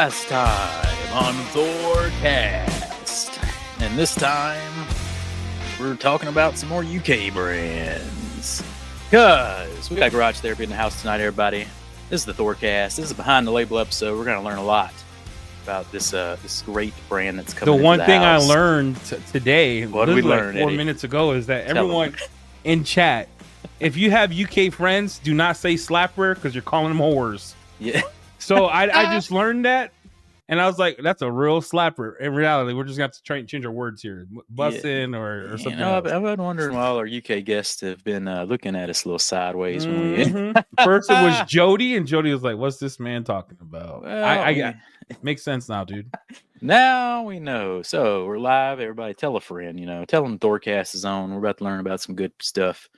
Last time on Thorcast, and this time we're talking about some more UK brands. Because we got Garage Therapy in the house tonight, everybody. This is the Thorcast. This is a behind the label episode. We're going to learn a lot about this great brand that's coming. The one thing house. I learned today, what did we learn, like 4 minutes ago, is that everyone in chat, if you have UK friends, do not say slapper because you're calling them whores. Yeah. So I just learned that, and I was like, that's a real slapper. In reality, we're just going to have to change our words here. Bussin' or something else. I've been wondering why all our UK guests have been looking at us a little sideways. Mm-hmm. First it was Jody, and Jody was like, what's this man talking about? Well, it makes sense now, dude. Now we know. So we're live. Everybody tell a friend, tell them Thorcast is on. We're about to learn about some good stuff.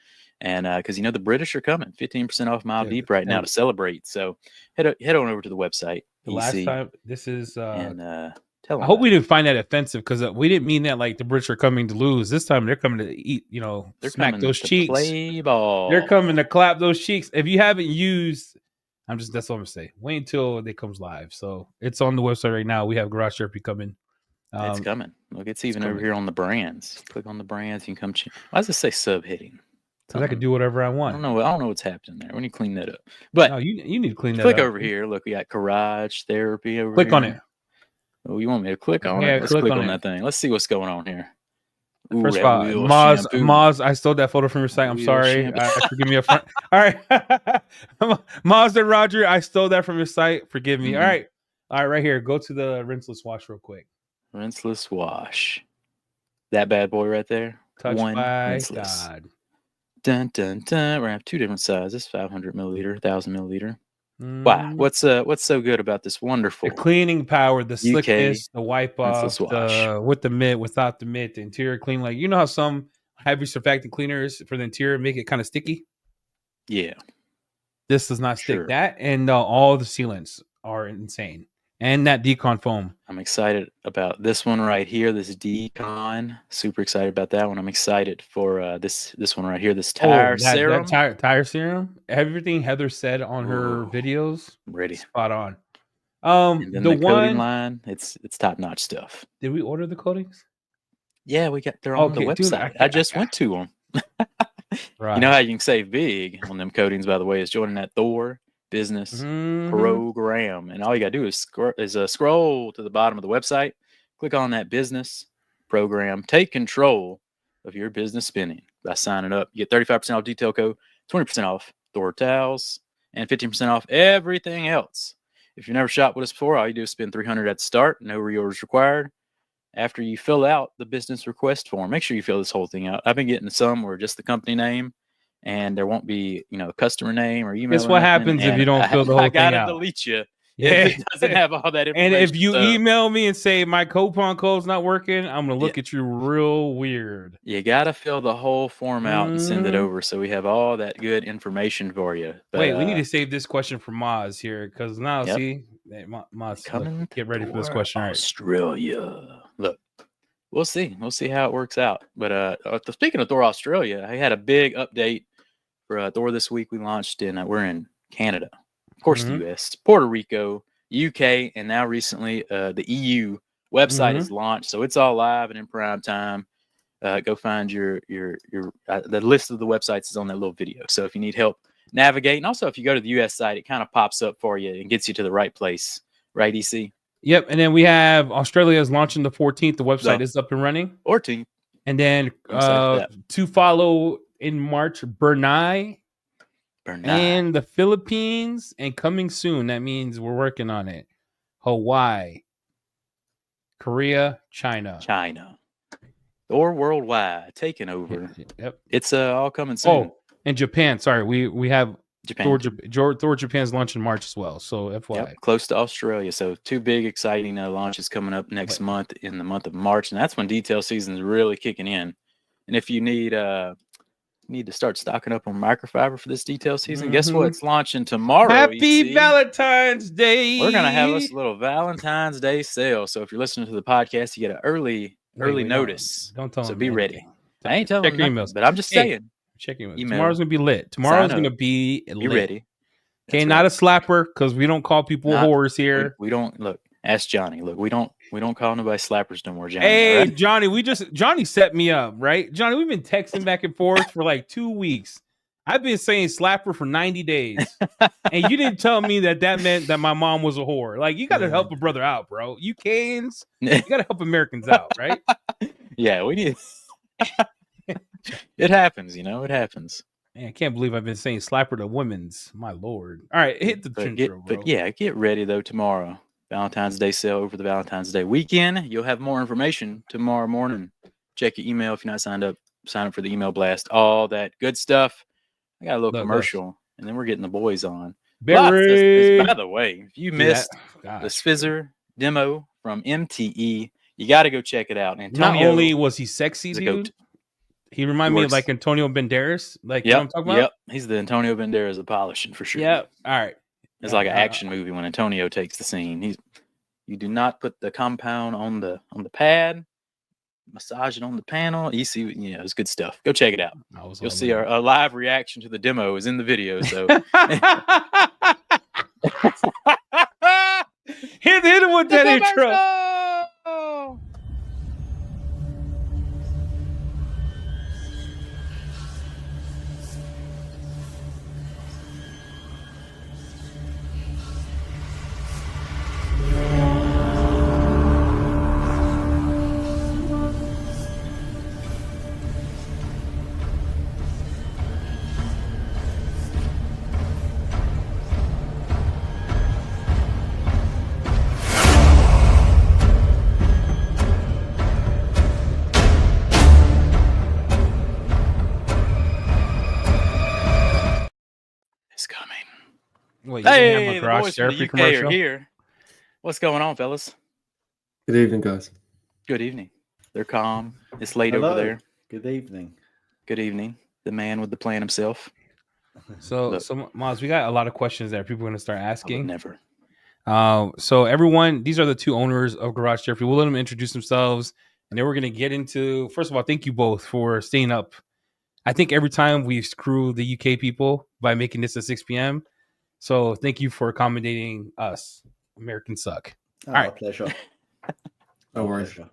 And because the British are coming 15% off Mile Deep right now to celebrate. So head on over to the website. The last time this is and tell them. I hope we didn't find that offensive because we didn't mean that like the British are coming to lose. This time they're coming to eat, they're smack those cheeks. Play ball. They're coming to clap those cheeks. If you haven't used, that's what I'm gonna say. Wait until it comes live. So it's on the website right now. We have Garage Therapy coming. It's coming. Look, it's even over here on the brands. Click on the brands. You can come. Why does it say subheading? Because I can do whatever I want. I don't know what's happening there. We need to clean that up. But no, you need to clean that click up. over here. Look, we got Garage Therapy over click here. On it. Oh, you want me to click on it? Let's click on that thing. Let's see what's going on here. Ooh, first of all, Moz, I stole that photo from your site. I'm sorry. Forgive me up front. All right. Moz and Roger, I stole that from your site. Forgive me. Mm-hmm. All right, right here. Go to the Rinseless wash real quick. Rinseless wash. That bad boy right there. Touched One by Rinseless. God. Dun, dun, dun. We're going to have two different sizes, 500 milliliter, 1,000 milliliter. Wow. What's so good about this wonderful the cleaning power, the slickness, the wipe off, with the mitt, without the mitt, the interior clean. Like, how some heavy surfactant cleaners for the interior make it kind of sticky? Yeah. This does not stick. That, and all the sealants are insane. And that Decon foam. I'm excited about this one right here. This Decon. Super excited about that one. I'm excited for this one right here. This tire serum. That tire serum. Everything Heather said on her videos. I'm ready. Spot on. And then the coating line. It's top notch stuff. Did we order the coatings? Yeah, we got. They're on the website. Dude, I just went to them. Right. You know how you can save big on them coatings, by the way, is joining that Thor business program, and all you gotta do is scroll to the bottom of the website, click on that business program, take control of your business spending by signing up. You get 35% off detail code, 20% off Thor towels, and 15% off everything else. If you've never shopped with us before, all you do is spend $300 at the start, no reorders required. After you fill out the business request form, make sure you fill this whole thing out. I've been getting some where just the company name, and there won't be, customer name or email. Guess what happens if you don't fill the whole thing out? I gotta delete you. Yeah, if it doesn't have all that information. And if you email me and say my coupon code's not working, I'm gonna look at you real weird. You gotta fill the whole form out and send it over, so we have all that good information for you. But, wait, we need to save this question for Moz here because now see, Moz, get ready for this question. Australia. Look, we'll see how it works out. But speaking of Thor Australia, I had a big update for Thor this week. We launched we're in Canada, of course, the US, Puerto Rico, UK, and now recently the EU website is launched. So it's all live and in prime time. Go find your the list of the websites is on that little video. So if you need help navigating, also if you go to the US site, it kind of pops up for you and gets you to the right place, right, EC? Yep, and then we have Australia is launching the 14th. The website is up and running. 14th. And then to follow in March, Brunei, and the Philippines, and coming soon. That means we're working on it. Hawaii, Korea, China, or worldwide taking over. Yep, it's all coming soon. Oh, and Japan. Sorry, we have Japan. Thor Japan's launch in March as well. So FYI, close to Australia. So two big exciting launches coming up next month in the month of March, and that's when detail season is really kicking in. And if you need to start stocking up on microfiber for this detail season, guess what? It's launching tomorrow. Happy Valentine's Day. We're gonna have us a little Valentine's Day sale. So if you're listening to the podcast, you get an early notice. Don't tell them. So be ready. I ain't telling check your emails, but I'm just saying. Check your emails. Tomorrow's gonna be lit. Tomorrow's gonna be lit. Be ready. Okay, not a slapper because we don't call people whores here. We don't look. Ask Johnny. Look, we don't call nobody slappers no more, Johnny. Hey, right? Johnny set me up, right? Johnny, we've been texting back and forth for like 2 weeks. I've been saying slapper for 90 days. And you didn't tell me that meant that my mom was a whore. Like, you got to help a brother out, bro. You Canes, you got to help Americans out, right? Yeah, we need. It happens, it happens. Man, I can't believe I've been saying slapper to women's. My lord. All right, hit the intro, bro. But yeah, get ready, though, tomorrow. Valentine's Day sale over the Valentine's Day weekend. You'll have more information tomorrow morning. Check your email if you're not signed up. Sign up for the email blast. All that good stuff. I got a little commercial, and then we're getting the boys on. By the way, if you missed the Sfizzer demo from MTE, you got to go check it out. Antonio, not only was he sexy, dude, he reminded me of like Antonio Banderas. Like, you know what I'm talking about? Yep, he's the Antonio Banderas of polishing for sure. Yep. All right. It's like an action movie when Antonio takes the scene. You do not put the compound on the pad, massage it on the panel. You see, it's good stuff. Go check it out. You'll see our live reaction to the demo is in the video. So hit him with that intro. Wait, hey, the boys from the UK are here. What's going on, fellas? Good evening, guys. Good evening. They're calm. It's late over there. Good evening. Good evening. The man with the plan himself. So Maz, we got a lot of questions that people are going to start asking. Never. So everyone, these are the two owners of Garage Jeffrey. We'll let them introduce themselves, and then we're going to get into. First of all, thank you both for staying up. I think every time we screw the UK people by making this at 6 p.m. So thank you for accommodating us. Americans suck. All right, pleasure. No worries. All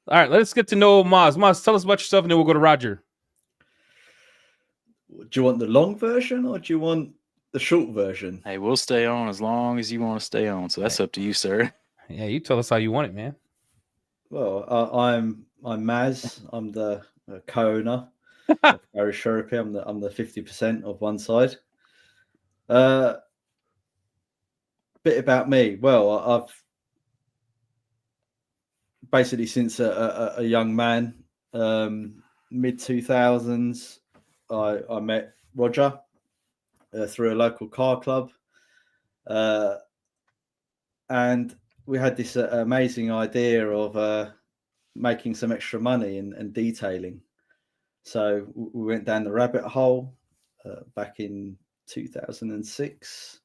right, let's get to know Maz. Maz, tell us about yourself, and then we'll go to Roger. Do you want the long version or do you want the short version? Hey, we'll stay on as long as you want to stay on. So that's up to you, sir. Yeah, you tell us how you want it, man. Well, I'm Maz. I'm the co-owner of Garage Therapy. I'm the 50% of one side. Bit about me. Well, I've basically since a young man, mid 2000s, I met Roger through a local car club, and we had this amazing idea of making some extra money and detailing. So we went down the rabbit hole back in 2006,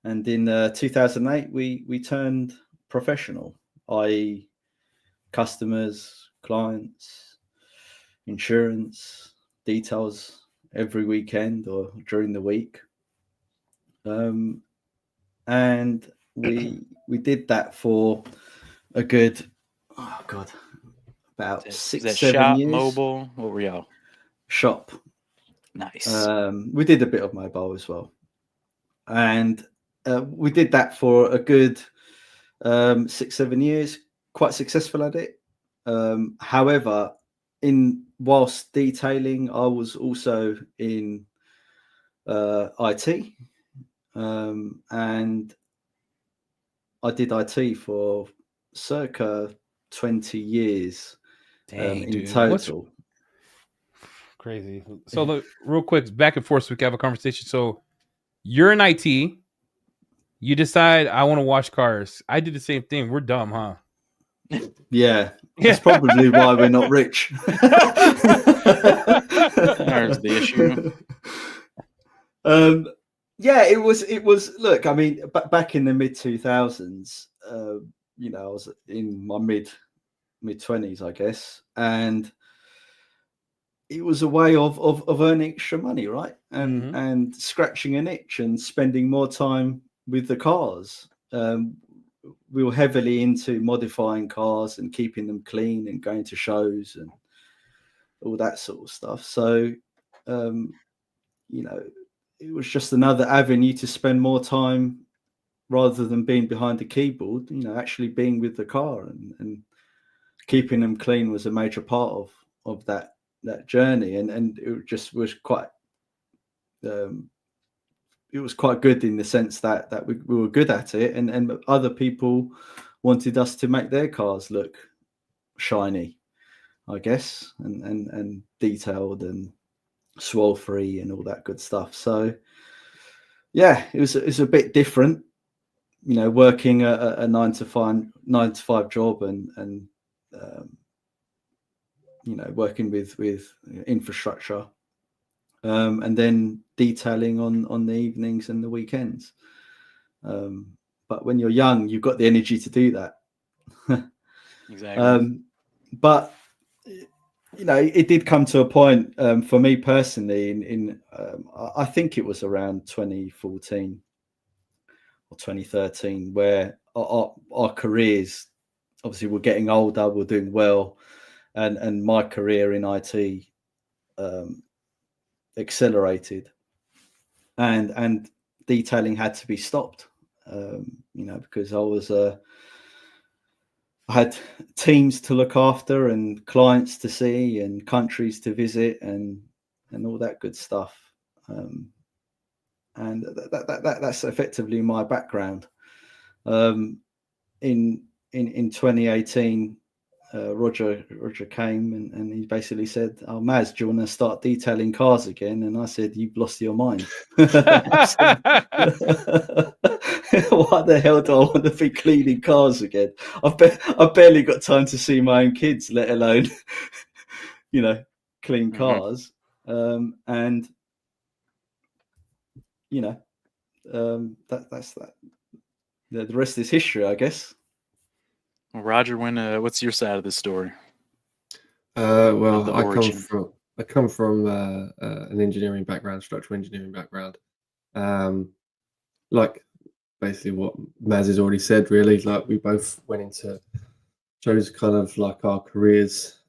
and in 2008 we turned professional, i.e. customers, clients, insurance, details every weekend or during the week, and we did that for a good about 6-7 years. Mobile, what were y'all? Shop. Nice. We did a bit of mobile as well, and we did that for a good 6-7 years. Quite successful at it. However, whilst detailing, I was also in IT, and I did IT for circa 20 years. Dang, in total. Crazy. So look, real quick, back and forth so we can have a conversation. So you're in IT. You decide I want to wash cars. I did the same thing. We're dumb, huh? Yeah. That's probably why we're not rich. There's the issue. Yeah, it was. Look, I mean, back in the mid 2000s, I was in my mid 20s, I guess, and it was a way of earning extra money, right? And scratching an itch and spending more time with the cars. we were heavily into modifying cars and keeping them clean and going to shows and all that sort of stuff. So, you know, it was just another avenue to spend more time rather than being behind the keyboard, you know, actually being with the car and keeping them clean was a major part of that journey. And it just was quite, it was quite good in the sense that we were good at it, and other people wanted us to make their cars look shiny, I guess, and detailed and swirl free and all that good stuff. So yeah, it was a bit different, you know, working a 9 to 5 job and you know, working with infrastructure, and then detailing on the evenings and the weekends. But when you're young, you've got the energy to do that. Exactly. But you know, it did come to a point for me personally in I think it was around 2014 or 2013 where our careers, obviously we're getting older, we're doing well, and my career in IT accelerated, and detailing had to be stopped, you know, because I had teams to look after and clients to see and countries to visit and all that good stuff. And that's effectively my background. In 2018, Roger came and he basically said, "Oh, Maz, do you want to start detailing cars again?" And I said, "You've lost your mind." Why the hell do I want to be cleaning cars again? I've barely got time to see my own kids, let alone, you know, clean cars. And you know, that's that. The rest is history, I guess. Well, Roger, what's your side of the story? Well, I come from an engineering background, structural engineering background. Like basically what Maz has already said, really. Like we both chose kind of like our careers,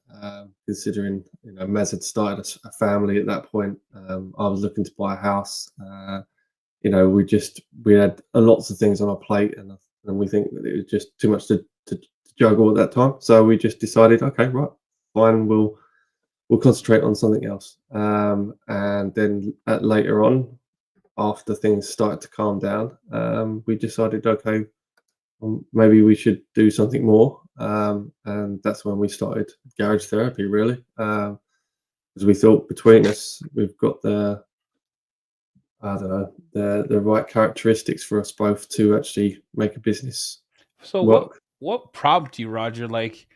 considering, you know, Maz had started a family at that point. I was looking to buy a house. You know, we had lots of things on our plate, and we think that it was just too much to juggle at that time. So we just decided, okay, right, fine, we'll concentrate on something else. And then later on, after things started to calm down, we decided, okay, maybe we should do something more. And that's when we started garage therapy, really, because we thought between us, we've got the right characteristics for us both to actually make a business. So work. What prompted you, Roger? Like,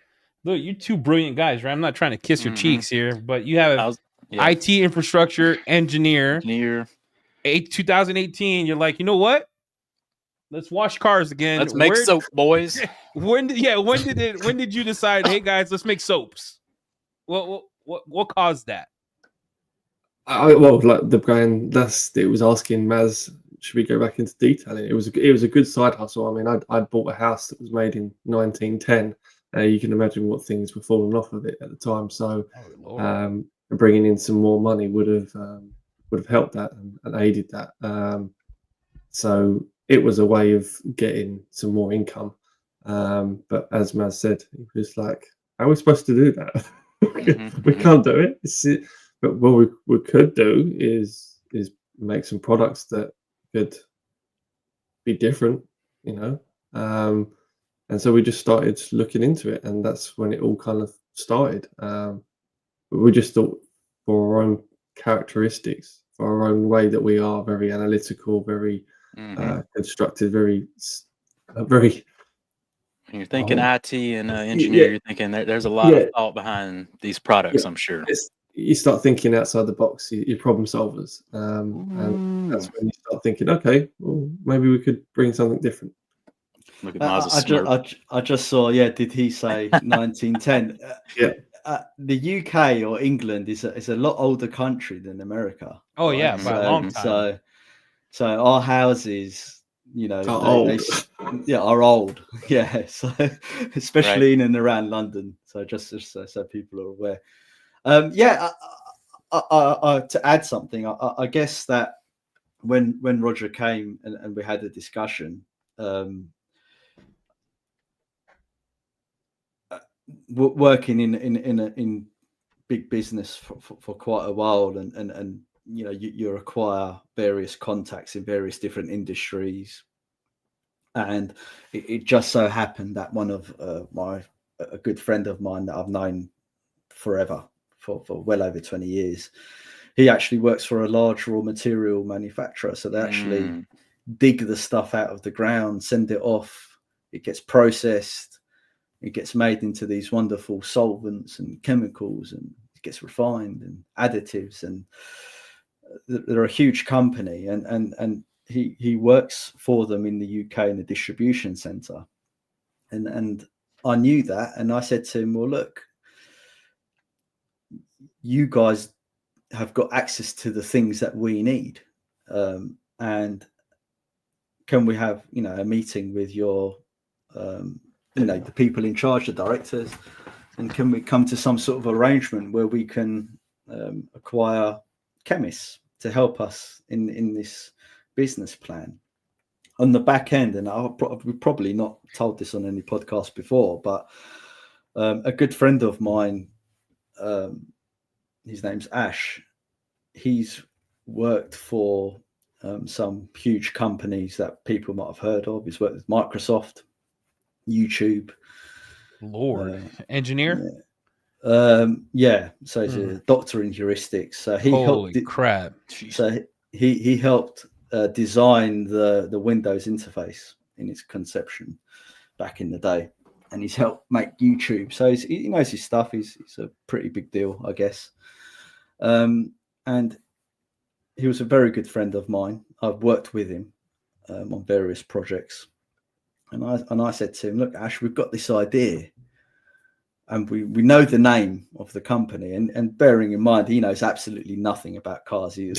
look, you're two brilliant guys, right? I'm not trying to kiss your cheeks here, but you have IT infrastructure engineer. 2018, you're like, you know what? Let's wash cars again. Let's make soap, boys. When did you decide, hey guys, let's make soaps? What caused that? Well, like the brand, it was asking Maz, should we go back into detailing? It was a good side hustle. I mean, I'd bought a house that was made in 1910. You can imagine what things were falling off of it at the time. So, bringing in some more money would have helped that and aided that. So it was a way of getting some more income. But as Maz said, it was like, how are we supposed to do that? We can't do it. But what we could do is make some products that could be different, you know. And so we just started looking into it, and that's when it all kind of started. We just thought, for our own characteristics, for our own way that we are, very analytical, very constructive, very. When you're thinking IT and engineer, you're thinking there's a lot of thought behind these products, I'm sure. You start thinking outside the box, you're problem solvers. And that's when you start thinking, okay, well, maybe we could bring something different. Look at I just saw, did he say 1910? The UK or England is a lot older country than America. Oh, right? Yeah, by a long time. So our houses, you know, are old. Yeah, so especially in and around London. So just so people are aware. To add something, I guess that when Roger came and we had a discussion, working in big business for quite a while, and you know, you acquire various contacts in various different industries, and it just so happened that one of a good friend of mine that I've known forever, for well over 20 years, he actually works for a large raw material manufacturer. So they actually dig the stuff out of the ground, send it off, it gets processed, it gets made into these wonderful solvents and chemicals, and it gets refined and additives, and they're a huge company, and he works for them in the UK in the distribution center, and I knew that, and I said to him, well, look, you guys have got access to the things that we need, and can we have, you know, a meeting with your you know, the people in charge, the directors, and can we come to some sort of arrangement where we can acquire chemists to help us in this business plan on the back end? And we've probably not told this on any podcast before, but a good friend of mine, his name's Ash, he's worked for some huge companies that people might have heard of. He's worked with Microsoft, YouTube. Engineer? Yeah. So he's a doctor in heuristics. So he Holy crap. So he helped design the Windows interface in its conception back in the day, and he's helped make YouTube. So he knows his stuff. He's a pretty big deal, I guess. And he was a very good friend of mine. I've worked with him on various projects. And I said to him, look, Ash, we've got this idea, and we know the name of the company. And bearing in mind, he knows absolutely nothing about cars. He's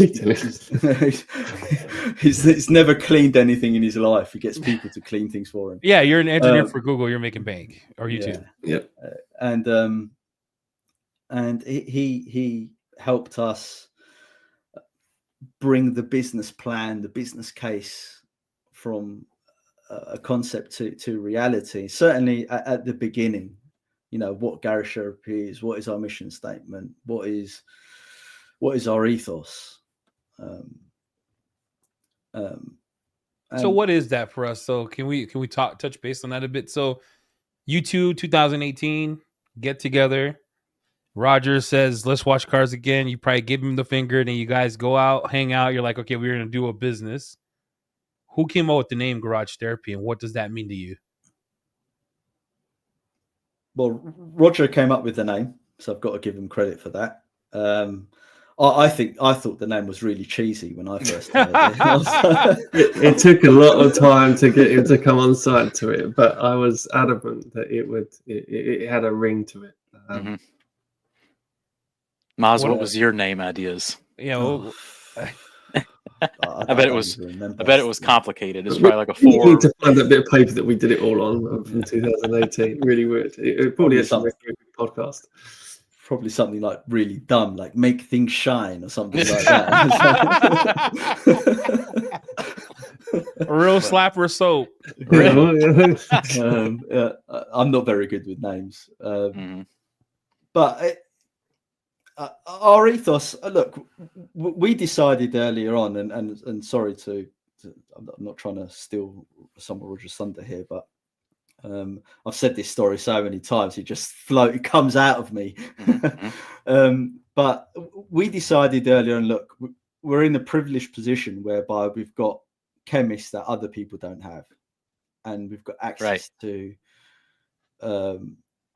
never cleaned anything in his life. He gets people to clean things for him. Yeah, you're an engineer for Google. You're making bank, or YouTube. Yeah. And he helped us bring the business plan, the business case from a concept to reality. Certainly at the beginning, you know, what garage therapy is, what is our mission statement, what is our ethos. So what is that for us? So can we touch base on that a bit? So YouTube 2018 get together. Roger says, let's watch cars again. You probably give him the finger, and then you guys go out, hang out. You're like, okay, we're going to do a business. Who came up with the name Garage Therapy, and what does that mean to you? Well, Roger came up with the name, so I've got to give him credit for that. I thought the name was really cheesy when I first heard it. It took a lot of time to get him to come on side to it, but I was adamant that it had a ring to it. Miles, what was your name ideas? I bet it was complicated. It's probably like a 4. We need to find that bit of paper that we did it all on from 2018. Really weird. It probably is something a good podcast. Probably something like really dumb, like make things shine or something like that. A real slapper soap. I'm not very good with names, but our ethos. Look, we decided earlier on, and sorry I'm not trying to steal some of Roger's thunder here, but I've said this story so many times, it comes out of me. But we decided earlier on, look, we're in a privileged position whereby we've got chemists that other people don't have, and we've got access to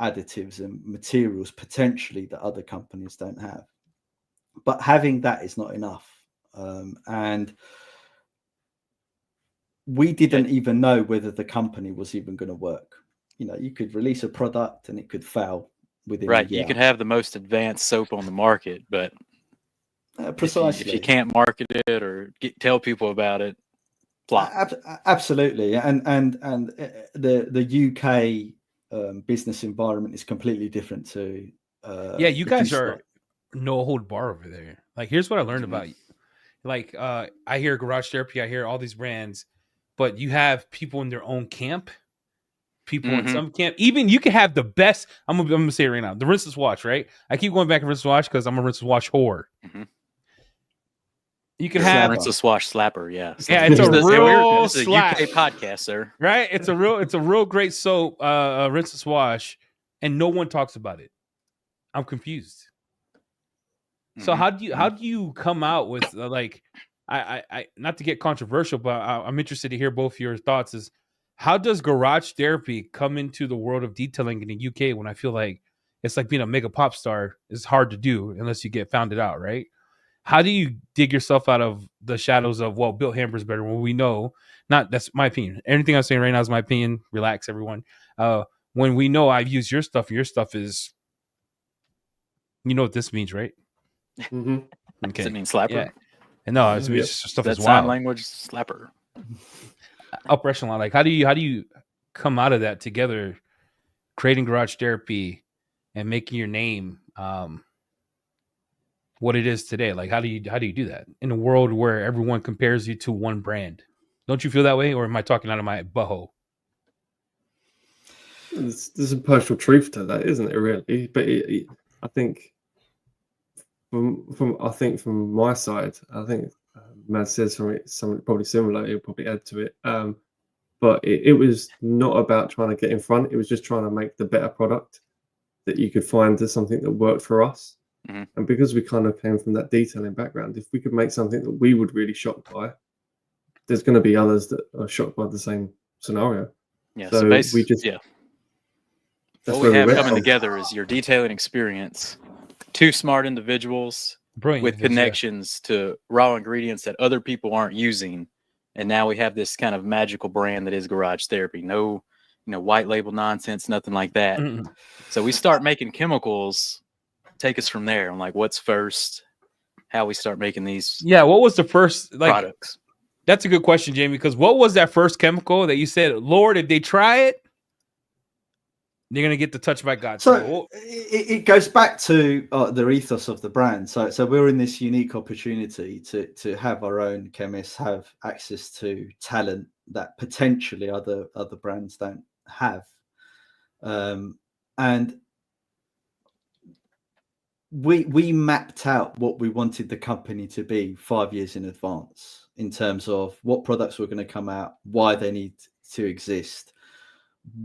additives and materials potentially that other companies don't have. But having that is not enough, and we didn't even know whether the company was even going to work. You know, you could release a product and it could fail within a year. You could have the most advanced soap on the market, but precisely, if you can't market it or tell people about it, flop. Absolutely, and the UK business environment is completely different to. You guys are no hold bar over there. Like, here's what I learned about you. Like, I hear Garage Therapy, I hear all these brands, but you have people in their own camp. People in some camp, even you can have the best. I'm gonna say it right now. The Rinseless watch, right? I keep going back to Rinseless watch because I'm a Rinseless watch whore. You can have Rinseless wash slapper, yeah. So yeah, it's a real it's a slap. UK podcast, sir. Right? It's a real great soap, Rinseless wash, and no one talks about it. I'm confused. So how do you come out with like I not to get controversial, but I'm interested to hear both your thoughts. Is how does Garage Therapy come into the world of detailing in the UK when I feel like it's like being a mega pop star is hard to do unless you get founded out, right? How do you dig yourself out of the shadows of, well, Bill Hamber's better when we know, that's my opinion. Everything I'm saying right now is my opinion. Relax, everyone. When we know I've used your stuff is, you know what this means, right? Mm-hmm. Okay. Does it mean slapper? Yeah. And no, it's stuff that's is wild. Sign language slapper. Upper echelon. Like, how do you come out of that together, creating Garage Therapy and making your name what it is today? Like, how do you do that in a world where everyone compares you to one brand? Don't you feel that way, or am I talking out of my butthole? There's a partial truth to that, isn't it? Really, but I think from my side, I think Matt says something probably similar. He'll probably add to it. But it was not about trying to get in front. It was just trying to make the better product that you could find as something that worked for us. And because we kind of came from that detailing background, if we could make something that we would really shocked by, there's going to be others that are shocked by the same scenario. Yeah. So we just what we have coming together is your detailing experience. Two smart individuals with connections to raw ingredients that other people aren't using. And now we have this kind of magical brand that is Garage Therapy. No, white label nonsense, nothing like that. So we start making chemicals. Take us from there. I'm like, what's first? How we start making these? Yeah, what was the first products? That's a good question, Jamie. Because what was that first chemical that you said, Lord, if they try it, they're gonna get the touch by God. So it goes back to the ethos of the brand. So we're in this unique opportunity to have our own chemists, have access to talent that potentially other brands don't have, and we mapped out what we wanted the company to be 5 years in advance in terms of what products were going to come out, why they need to exist,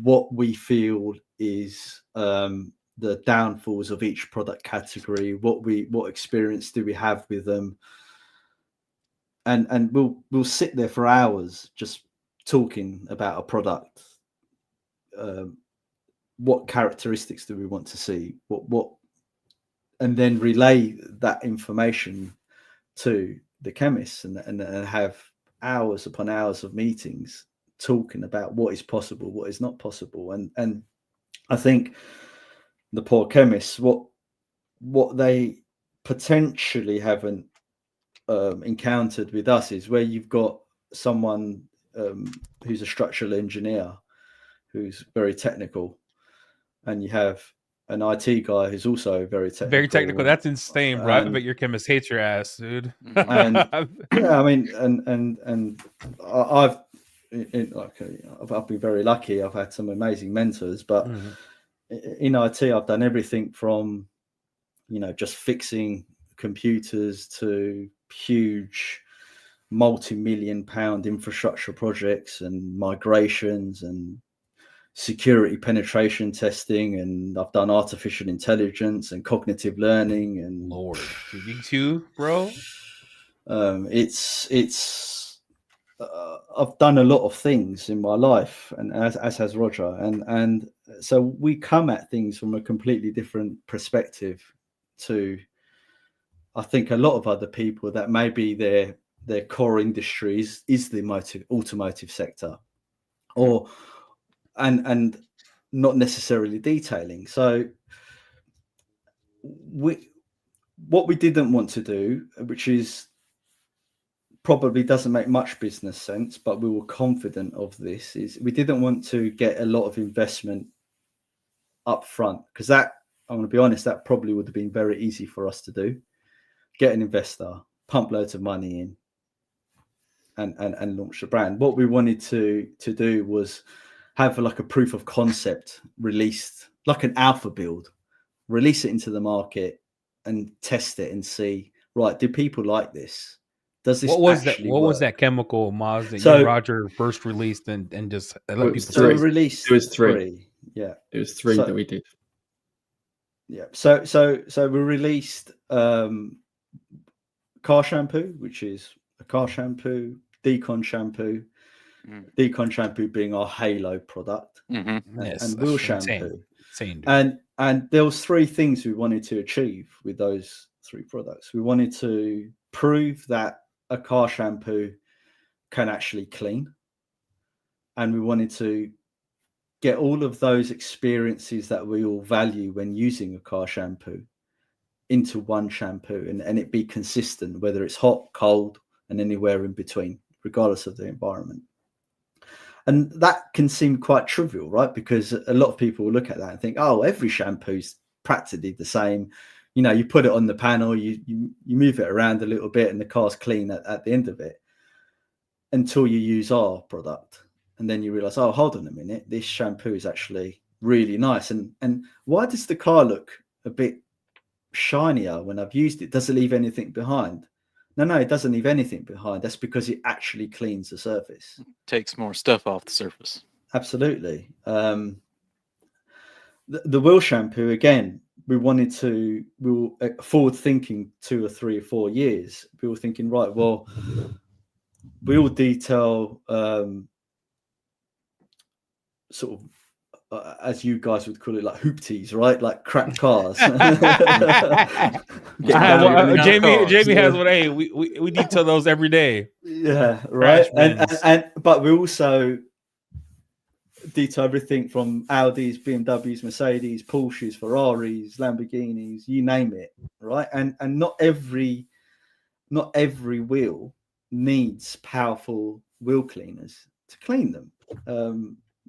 what we feel is the downfalls of each product category, what experience do we have with them, and we'll sit there for hours just talking about a product. What characteristics do we want to see? What and then relay that information to the chemists and have hours upon hours of meetings talking about what is possible, what is not possible. And I think the poor chemists, what they potentially haven't encountered with us is where you've got someone who's a structural engineer who's very technical, and you have an IT guy who's also very technical. Very technical. That's insane, bro. I bet your chemist hates your ass, dude. And yeah, I mean, and I've been very lucky. I've had some amazing mentors, but in IT, I've done everything from, just fixing computers to huge multi-million-pound infrastructure projects and migrations and security penetration testing, and I've done artificial intelligence and cognitive learning. And Lord, you too, bro. I've done a lot of things in my life, and as has Roger, and so we come at things from a completely different perspective to, I think, a lot of other people that maybe their core industries is the automotive sector, or and not necessarily detailing. So what we didn't want to do, which is probably doesn't make much business sense, but we were confident of this, is we didn't want to get a lot of investment up front, because that, I'm going to be honest, that probably would have been very easy for us to do. Get an investor, pump loads of money in, and launch the brand. What we wanted to do was have like a proof of concept released, like an alpha build, release it into the market and test it and see, right, do people like this? Does this actually what work? was that chemical, Maz, that you and Roger first released and just let people so see? It was three. Yeah. It was three that we did. Yeah. So we released car shampoo, which is a car shampoo, Decon shampoo, Decon shampoo being our halo product, and wheel shampoo. And there was three things we wanted to achieve with those three products. We wanted to prove that a car shampoo can actually clean, and we wanted to get all of those experiences that we all value when using a car shampoo into one shampoo, and it be consistent, whether it's hot, cold, and anywhere in between, regardless of the environment. And that can seem quite trivial, right? Because a lot of people will look at that and think, oh, every shampoo's practically the same. You know, you put it on the panel, you move it around a little bit, and the car's clean at the end of it, until you use our product. And then you realize, oh, hold on a minute, this shampoo is actually really nice. And why does the car look a bit shinier when I've used it? Does it leave anything behind? No, it doesn't leave anything behind. That's because it actually cleans the surface. Takes more stuff off the surface. Absolutely. The wheel shampoo, again, we were forward thinking 2 or 3 or 4 years. We were thinking, right, well, we all detail sort of, as you guys would call it, like hoopties, right? Like crap cars. Jamie has one. Hey, we detail those every day. Yeah, right. And but we also detail everything from Audis, BMWs, Mercedes, Porsches, Ferraris, Lamborghinis, you name it, right? And not every wheel needs powerful wheel cleaners to clean them.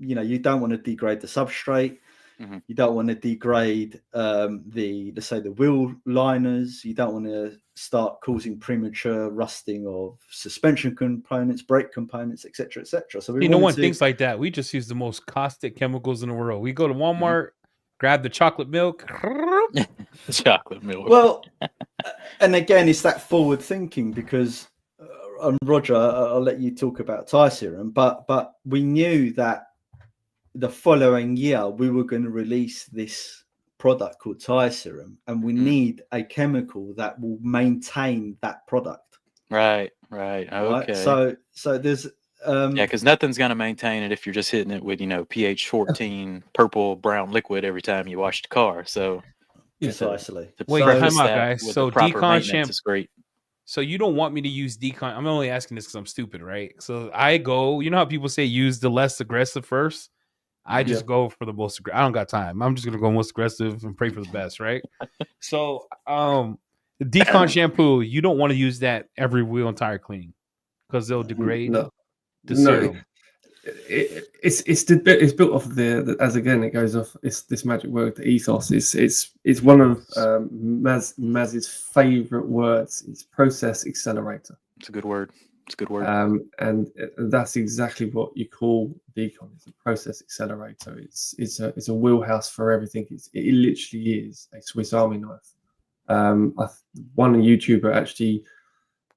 You know, you don't want to degrade the substrate. You don't want to degrade let's say the wheel liners. You don't want to start causing premature rusting of suspension components, brake components, etc., etc. So things like that, we just use the most caustic chemicals in the world. We go to Walmart, grab the chocolate milk. Chocolate milk. Well, and again, it's that forward thinking, because Roger, I'll let you talk about tire serum, but we knew that the following year we were going to release this product called tire serum, and we need a chemical that will maintain that product. Right. Okay. So there's because nothing's going to maintain it if you're just hitting it with pH 14 purple brown liquid every time you wash the car. So precisely. Wait, time out, guys. So Decon shampoo is great. So you don't want me to use Decon? I'm only asking this because I'm stupid, right? So I go, you know how people say use the less aggressive first? I just go for the most aggressive. I don't got time. I'm just going to go most aggressive and pray for the best, right? So the Decon shampoo, you don't want to use that every wheel and tire clean because they'll degrade the serum. It's built off of the as again it goes off. It's this magic word, the ethos. It's one of Maz's favorite words. It's process accelerator. It's a good word. And that's exactly what you call Decon. It's a process accelerator. It's a wheelhouse for everything. It literally is a Swiss Army knife. One YouTuber actually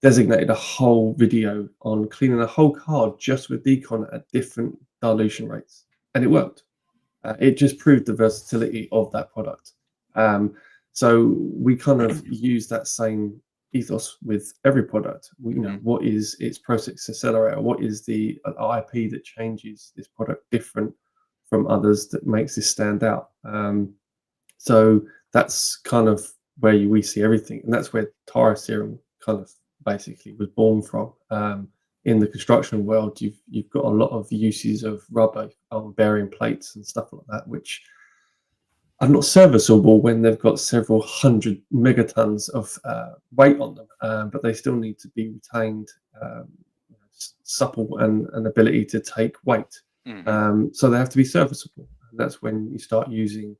designated a whole video on cleaning a whole car just with Decon at different dilution rates, and it worked. It just proved the versatility of that product. So we kind of use that same ethos with every product. What is its process accelerator? What is the IP that changes this product different from others that makes this stand out? So that's kind of where we see everything, and that's where tire serum kind of basically was born from. In the construction world, you've got a lot of uses of rubber on bearing plates and stuff like that, which are not serviceable when they've got several hundred megatons of weight on them, but they still need to be retained supple and an ability to take weight. So they have to be serviceable. And that's when you start using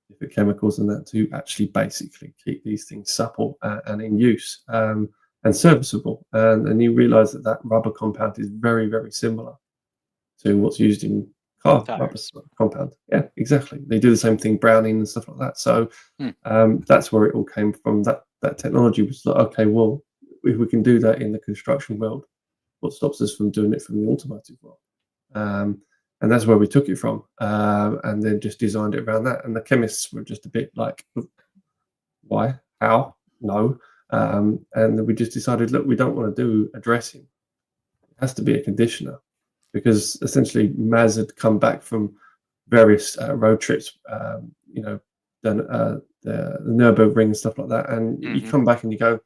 different chemicals and that to actually basically keep these things supple and in use and serviceable. And you realize that that rubber compound is very, very similar to what's used in car rubber compound. Yeah, exactly. They do the same thing, browning and stuff like that. So that's where it all came from. That technology was like, okay, well, if we can do that in the construction world, what stops us from doing it from the automotive world? And that's where we took it from, and then just designed it around that. And the chemists were just a bit like, why? How? No. And then we just decided, look, we don't want to do a dressing. It has to be a conditioner, because essentially Maz had come back from various road trips, the Nürburgring and stuff like that. And you come back and you go,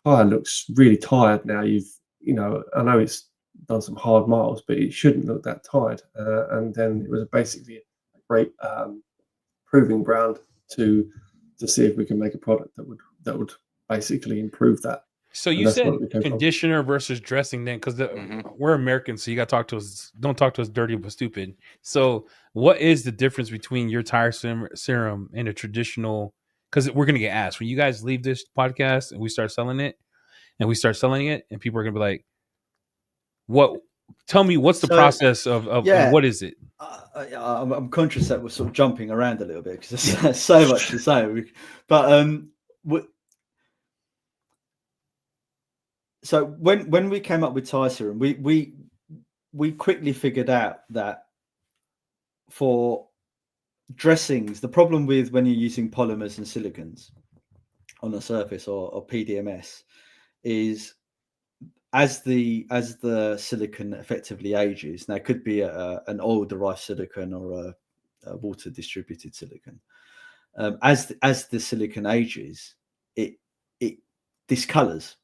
tire looks really tired now. I know it's done some hard miles, but it shouldn't look that tired. And then it was basically a great proving ground to see if we can make a product that would basically improve that. So you said conditioner versus dressing, then, because we're Americans, so you got to talk to us. Don't talk to us dirty but stupid. So what is the difference between your tire serum and a traditional? Because we're gonna get asked when you guys leave this podcast and we start selling it, and people are gonna be like, "What? Tell me what's the process of and what is it?" I'm conscious that we're sort of jumping around a little bit because there's so much to say. So when we came up with tire serum, we quickly figured out that for dressings, the problem with when you're using polymers and silicons on the surface or PDMS is as the silicon effectively ages. Now, it could be an oil-derived silicon or a water distributed silicon. As the silicon ages, it discolors.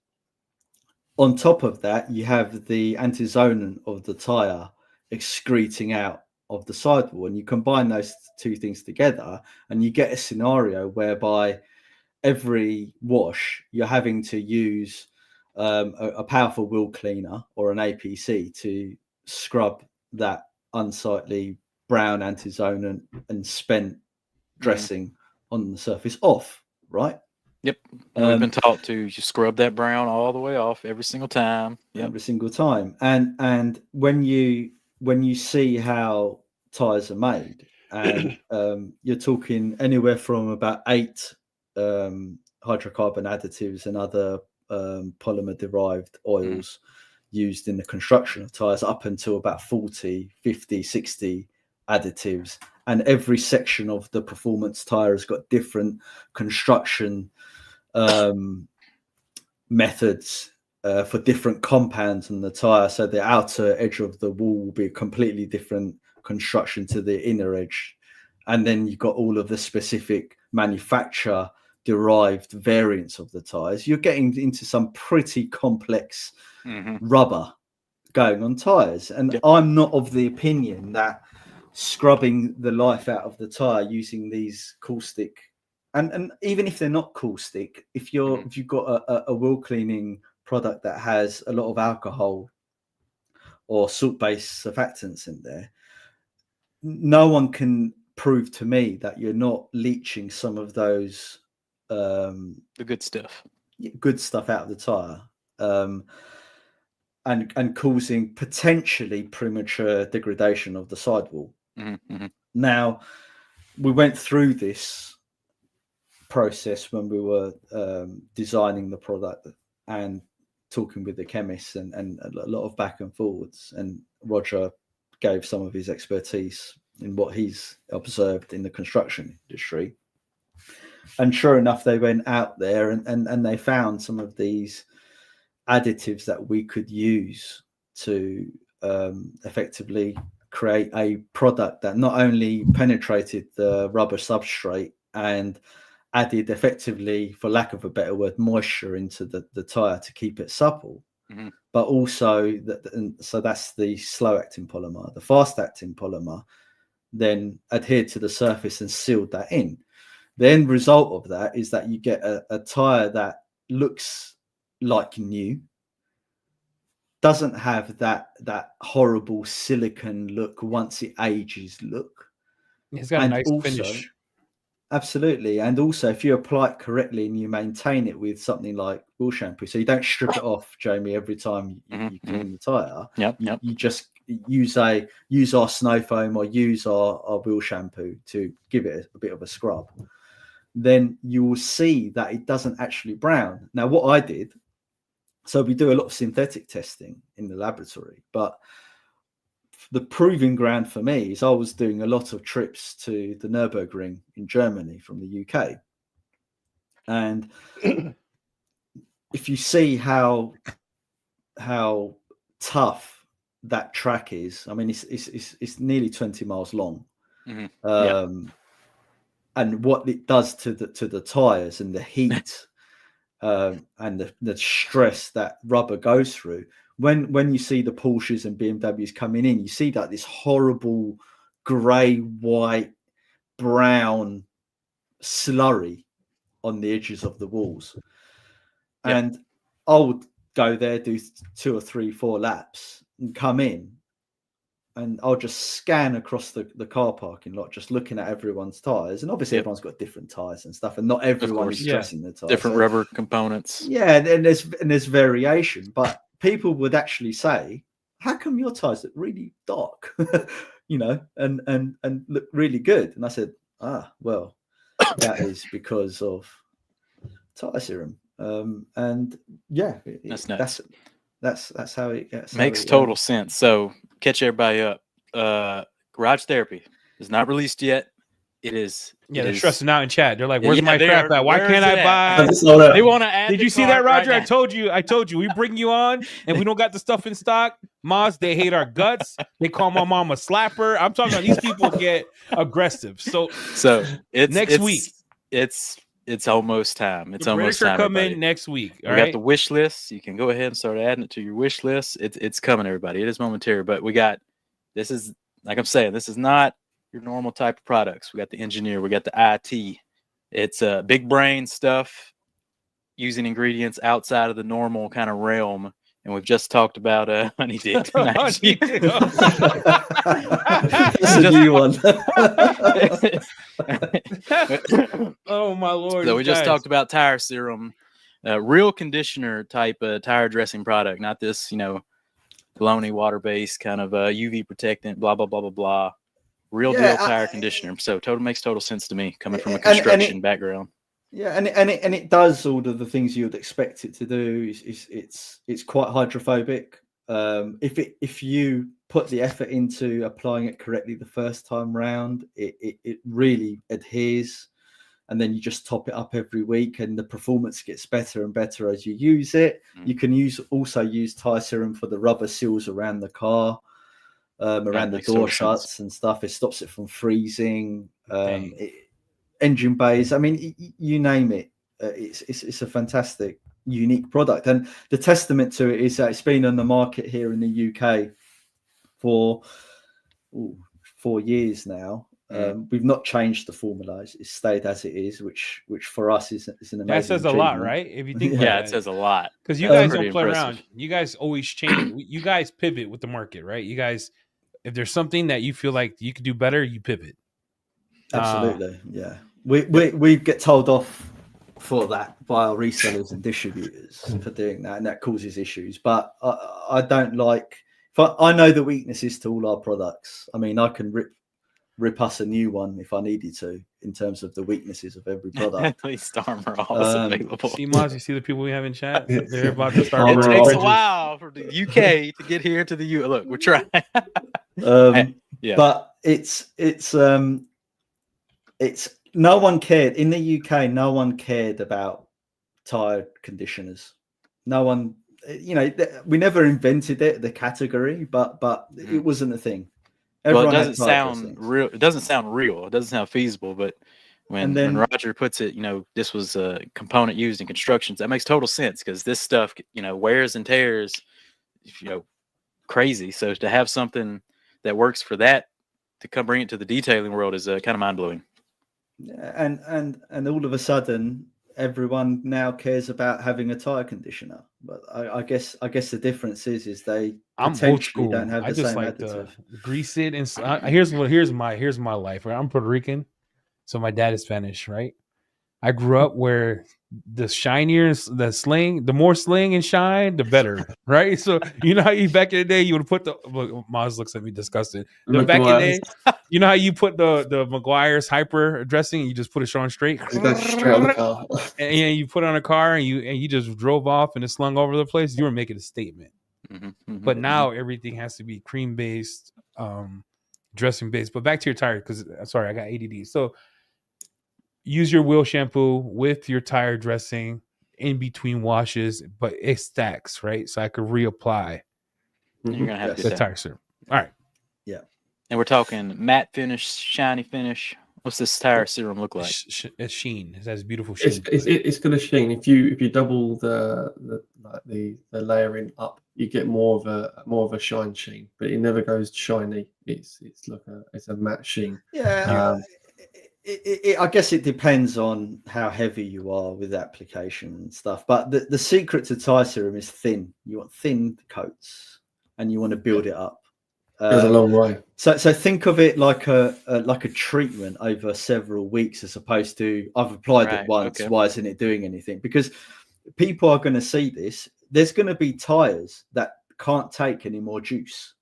On top of that, you have the antizonant of the tire excreting out of the sidewall, and you combine those two things together, and you get a scenario whereby every wash you're having to use a powerful wheel cleaner or an APC to scrub that unsightly brown antizonant and spent dressing on the surface off, right? Yep. And we've been taught to just scrub that brown all the way off every single time. Yep. Every single time. And when you see how tires are made, and you're talking anywhere from about 8 hydrocarbon additives and other polymer derived oils used in the construction of tires, up until about 40, 50, 60 additives. And every section of the performance tire has got different construction methods for different compounds in the tire. So the outer edge of the wall will be a completely different construction to the inner edge. And then you've got all of the specific manufacturer derived variants of the tires. You're getting into some pretty complex rubber going on tires. And I'm not of the opinion that scrubbing the life out of the tire using these caustic, and even if they're not caustic, if you've got a wheel cleaning product that has a lot of alcohol or salt-based surfactants in there, no one can prove to me that you're not leaching some of those the good stuff out of the tire, and causing potentially premature degradation of the sidewall. Now, we went through this process when we were designing the product and talking with the chemists, and a lot of back and forwards, and Roger gave some of his expertise in what he's observed in the construction industry. And sure enough, they went out there and they found some of these additives that we could use to effectively create a product that not only penetrated the rubber substrate and added effectively, for lack of a better word, moisture into the tire to keep it supple, but also so that's the slow acting polymer. The fast acting polymer then adhered to the surface and sealed that in. The end result of that is that you get a tire that looks like new, doesn't have that horrible silicone look once it ages look. It's got a nice finish. Absolutely. And also, if you apply it correctly and you maintain it with something like wheel shampoo, so you don't strip it off, Jamie, every time you clean the tire. You just use our snow foam or use our wheel shampoo to give it a bit of a scrub. Then you will see that it doesn't actually brown. Now, what I did, so we do a lot of synthetic testing in the laboratory, but the proving ground for me is I was doing a lot of trips to the Nürburgring in Germany from the UK. And if you see how tough that track is, I mean, it's nearly 20 miles long. And what it does to the tires and the heat and the stress that rubber goes through. When you see the Porsches and BMWs coming in, you see that this horrible grey, white, brown slurry on the edges of the walls. And I would go there, do 2 or 3, 4 laps and come in, and I'll just scan across the car parking lot, just looking at everyone's tires. And obviously everyone's got different tires and stuff, and not everyone is dressing the tires. Different rubber components. Yeah, and there's variation, but people would actually say, how come your tires look really dark? and look really good. And I said, well, that is because of tire serum. And yeah, that's nuts. That's how it gets. Makes total sense. So catch everybody up. Garage Therapy is not released yet. It is. Yeah, they're stressing out in chat. They're like, "Where's my crap at? Why can't I buy?" They want to add. Did you see that, Roger? Right, I told you. We bring you on, and we don't got the stuff in stock. Moz, they hate our guts. They call my mom a slapper. I'm talking about these people get aggressive. So it's next week. It's almost time. It's almost time. Coming next week. We got the wish list. You can go ahead and start adding it to your wish list. It's coming, everybody. It is momentary, but we got. This is like I'm saying. This is not your normal type of products. We got the engineer. We got the IT. It's big brain stuff, using ingredients outside of the normal kind of realm. And we've just talked about honey dick. That's a new one. Oh my Lord! So we just talked about tire serum, real conditioner type tire dressing product, not this baloney water-based kind of UV protectant, blah blah blah blah blah. Real deal tire conditioner. So makes total sense to me, coming from a construction background. Yeah, and it does all of the things you would expect it to do. It's quite hydrophobic. If you put the effort into applying it correctly the first time round, it really adheres, and then you just top it up every week, and the performance gets better and better as you use it. You can also use tire serum for the rubber seals around the car, around the door shuts and stuff. It stops it from freezing. Engine bays, I mean, you name it. It's a fantastic, unique product, and the testament to it is that it's been on the market here in the UK for 4 years now. We've not changed the formula; it's stayed as it is, which for us is an amazing. That says a lot, right? If you think, it says a lot, because you guys don't play around. You guys always change. You guys pivot with the market, right? You guys, if there's something that you feel like you could do better, you pivot. Absolutely, yeah. We get told off for that by our resellers and distributors for doing that, and that causes issues. But I don't like. I know the weaknesses to all our products. I mean, I can rip us a new one if I needed to, in terms of the weaknesses of every product. At least armor always available. See, Moz, you see the people we have in chat? They're about to start. It takes a while for the UK to get here to the U. Look, we're trying. But it's no one cared in the UK. No one cared about tire conditioners. No one, we never invented it, the category, but it wasn't a thing. Everyone it doesn't sound real. It doesn't sound real. It doesn't sound feasible. But when Roger puts it, this was a component used in constructions. That makes total sense, because this stuff, wears and tears, crazy. So to have something that works for that to come bring it to the detailing world is kind of mind blowing. Yeah, and all of a sudden, everyone now cares about having a tire conditioner. But I guess the difference is they potentially don't have the same additive. Grease it and here's my life. Right? I'm Puerto Rican, so my dad is Spanish, right? I grew up where the shinier the more sling and shine, the better, right? So you know how back in the day you would put Maz looks at me disgusted. Back in the day, you know how you put the McGuire's hyper dressing, and you just put it on straight. It goes straight on the car. And you put it on a car and you just drove off and it slung over the place. You were making a statement. But now everything has to be cream based, dressing based. But back to your tire, because sorry, I got ADD. So use your wheel shampoo with your tire dressing in between washes, but it stacks, right? So I could reapply. You're gonna have the tire serum. All right. Yeah. And we're talking matte finish, shiny finish. What's this tire serum look like? It's sheen. It has beautiful sheen. It's going to sheen. If you double the layering up, you get more of a shine sheen, but it never goes shiny. It's like it's a matte sheen. Yeah. I guess it depends on how heavy you are with application and stuff. But the secret to tire serum is thin. You want thin coats, and you want to build it up. Goes a long way. So think of it like a treatment over several weeks, as opposed to I've applied it once. Okay. Why isn't it doing anything? Because people are going to see this. There's going to be tires that can't take any more juice.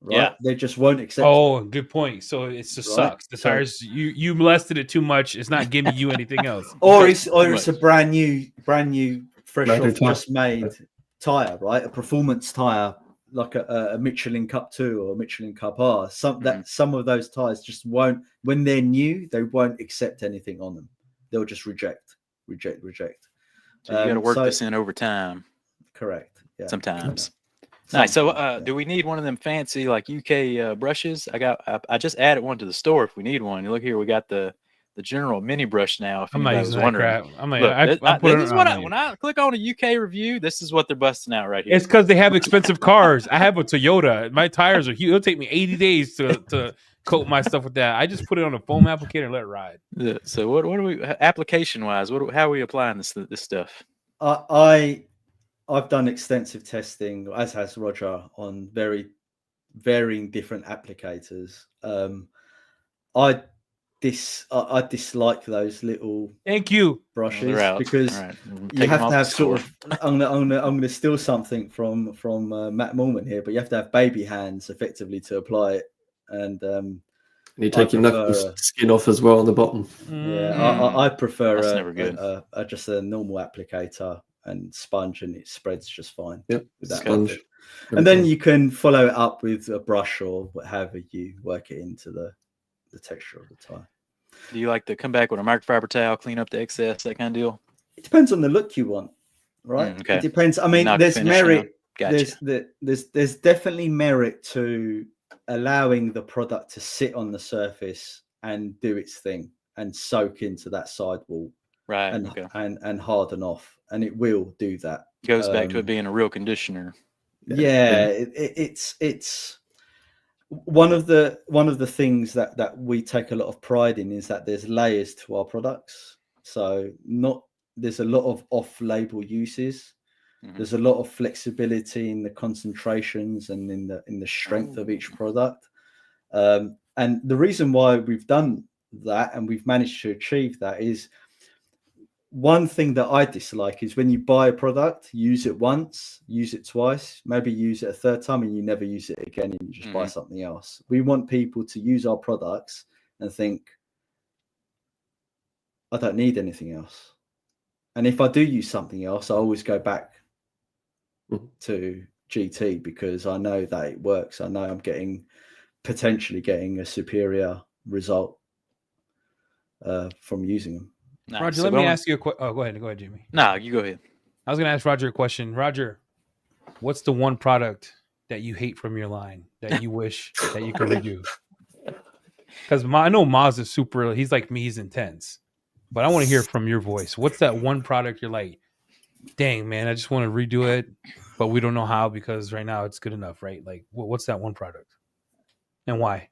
Right? Yeah, they just won't accept. Oh, good point. So it just sucks. The tires you molested it too much. It's not giving you anything else. or it's a brand new fresh off just made tire, right? A performance tire. Like a Michelin Cup 2 or a Michelin Cup R. Some of those tires just won't, when they're new, they won't accept anything on them. They'll just reject. So you got to work this in over time. Correct. Yeah. Sometimes. Nice. So do we need one of them fancy like UK brushes? I just added one to the store if we need one. You look here, we got the general mini brush now. If I'm not using that crap. When I click on a UK review, this is what they're busting out right here. It's because they have expensive cars. I have a Toyota. My tires are huge. It'll take me 80 days to coat my stuff with that. I just put it on a foam applicator and let it ride. Yeah, so what are we application wise? How are we applying this stuff? I've done extensive testing, as has Roger, on very varying different applicators. I dislike those little brushes because you have to have sort of. I'm gonna steal something from Matt Moorman here, but you have to have baby hands effectively to apply it, and you take your knuckles skin off as well on the bottom. Yeah, I prefer just a normal applicator and sponge, and it spreads just fine. Yep, with that sponge. And then you can follow it up with a brush or whatever you work it into the texture of the tire. Do you like to come back with a microfiber towel, clean up the excess, that kind of deal? It depends on the look you want, right? Okay. It depends. I mean, there's merit. Gotcha. There's definitely merit to allowing the product to sit on the surface and do its thing and soak into that sidewall, right? And harden off, and it will do that. Goes back to it being a real conditioner. Yeah, it's one of the things that we take a lot of pride in is that there's layers to our products. So there's a lot of off-label uses. Mm-hmm. There's a lot of flexibility in the concentrations and in the strength of each product. And the reason why we've done that and we've managed to achieve that is, one thing that I dislike is when you buy a product, use it once, use it twice, maybe use it a third time, and you never use it again, and you just buy something else. We want people to use our products and think, I don't need anything else. And if I do use something else, I always go back to GT because I know that it works. I know I'm potentially getting a superior result from using them. Nice. Roger, let me ask you a question. Oh, go ahead, Jamie. No, you go ahead. I was going to ask Roger a question. Roger, what's the one product that you hate from your line that you wish that you could redo? Because I know Maz is super. He's like me. He's intense. But I want to hear from your voice. What's that one product you're like, dang, man, I just want to redo it, but we don't know how because right now it's good enough, right? Like, what's that one product? And why?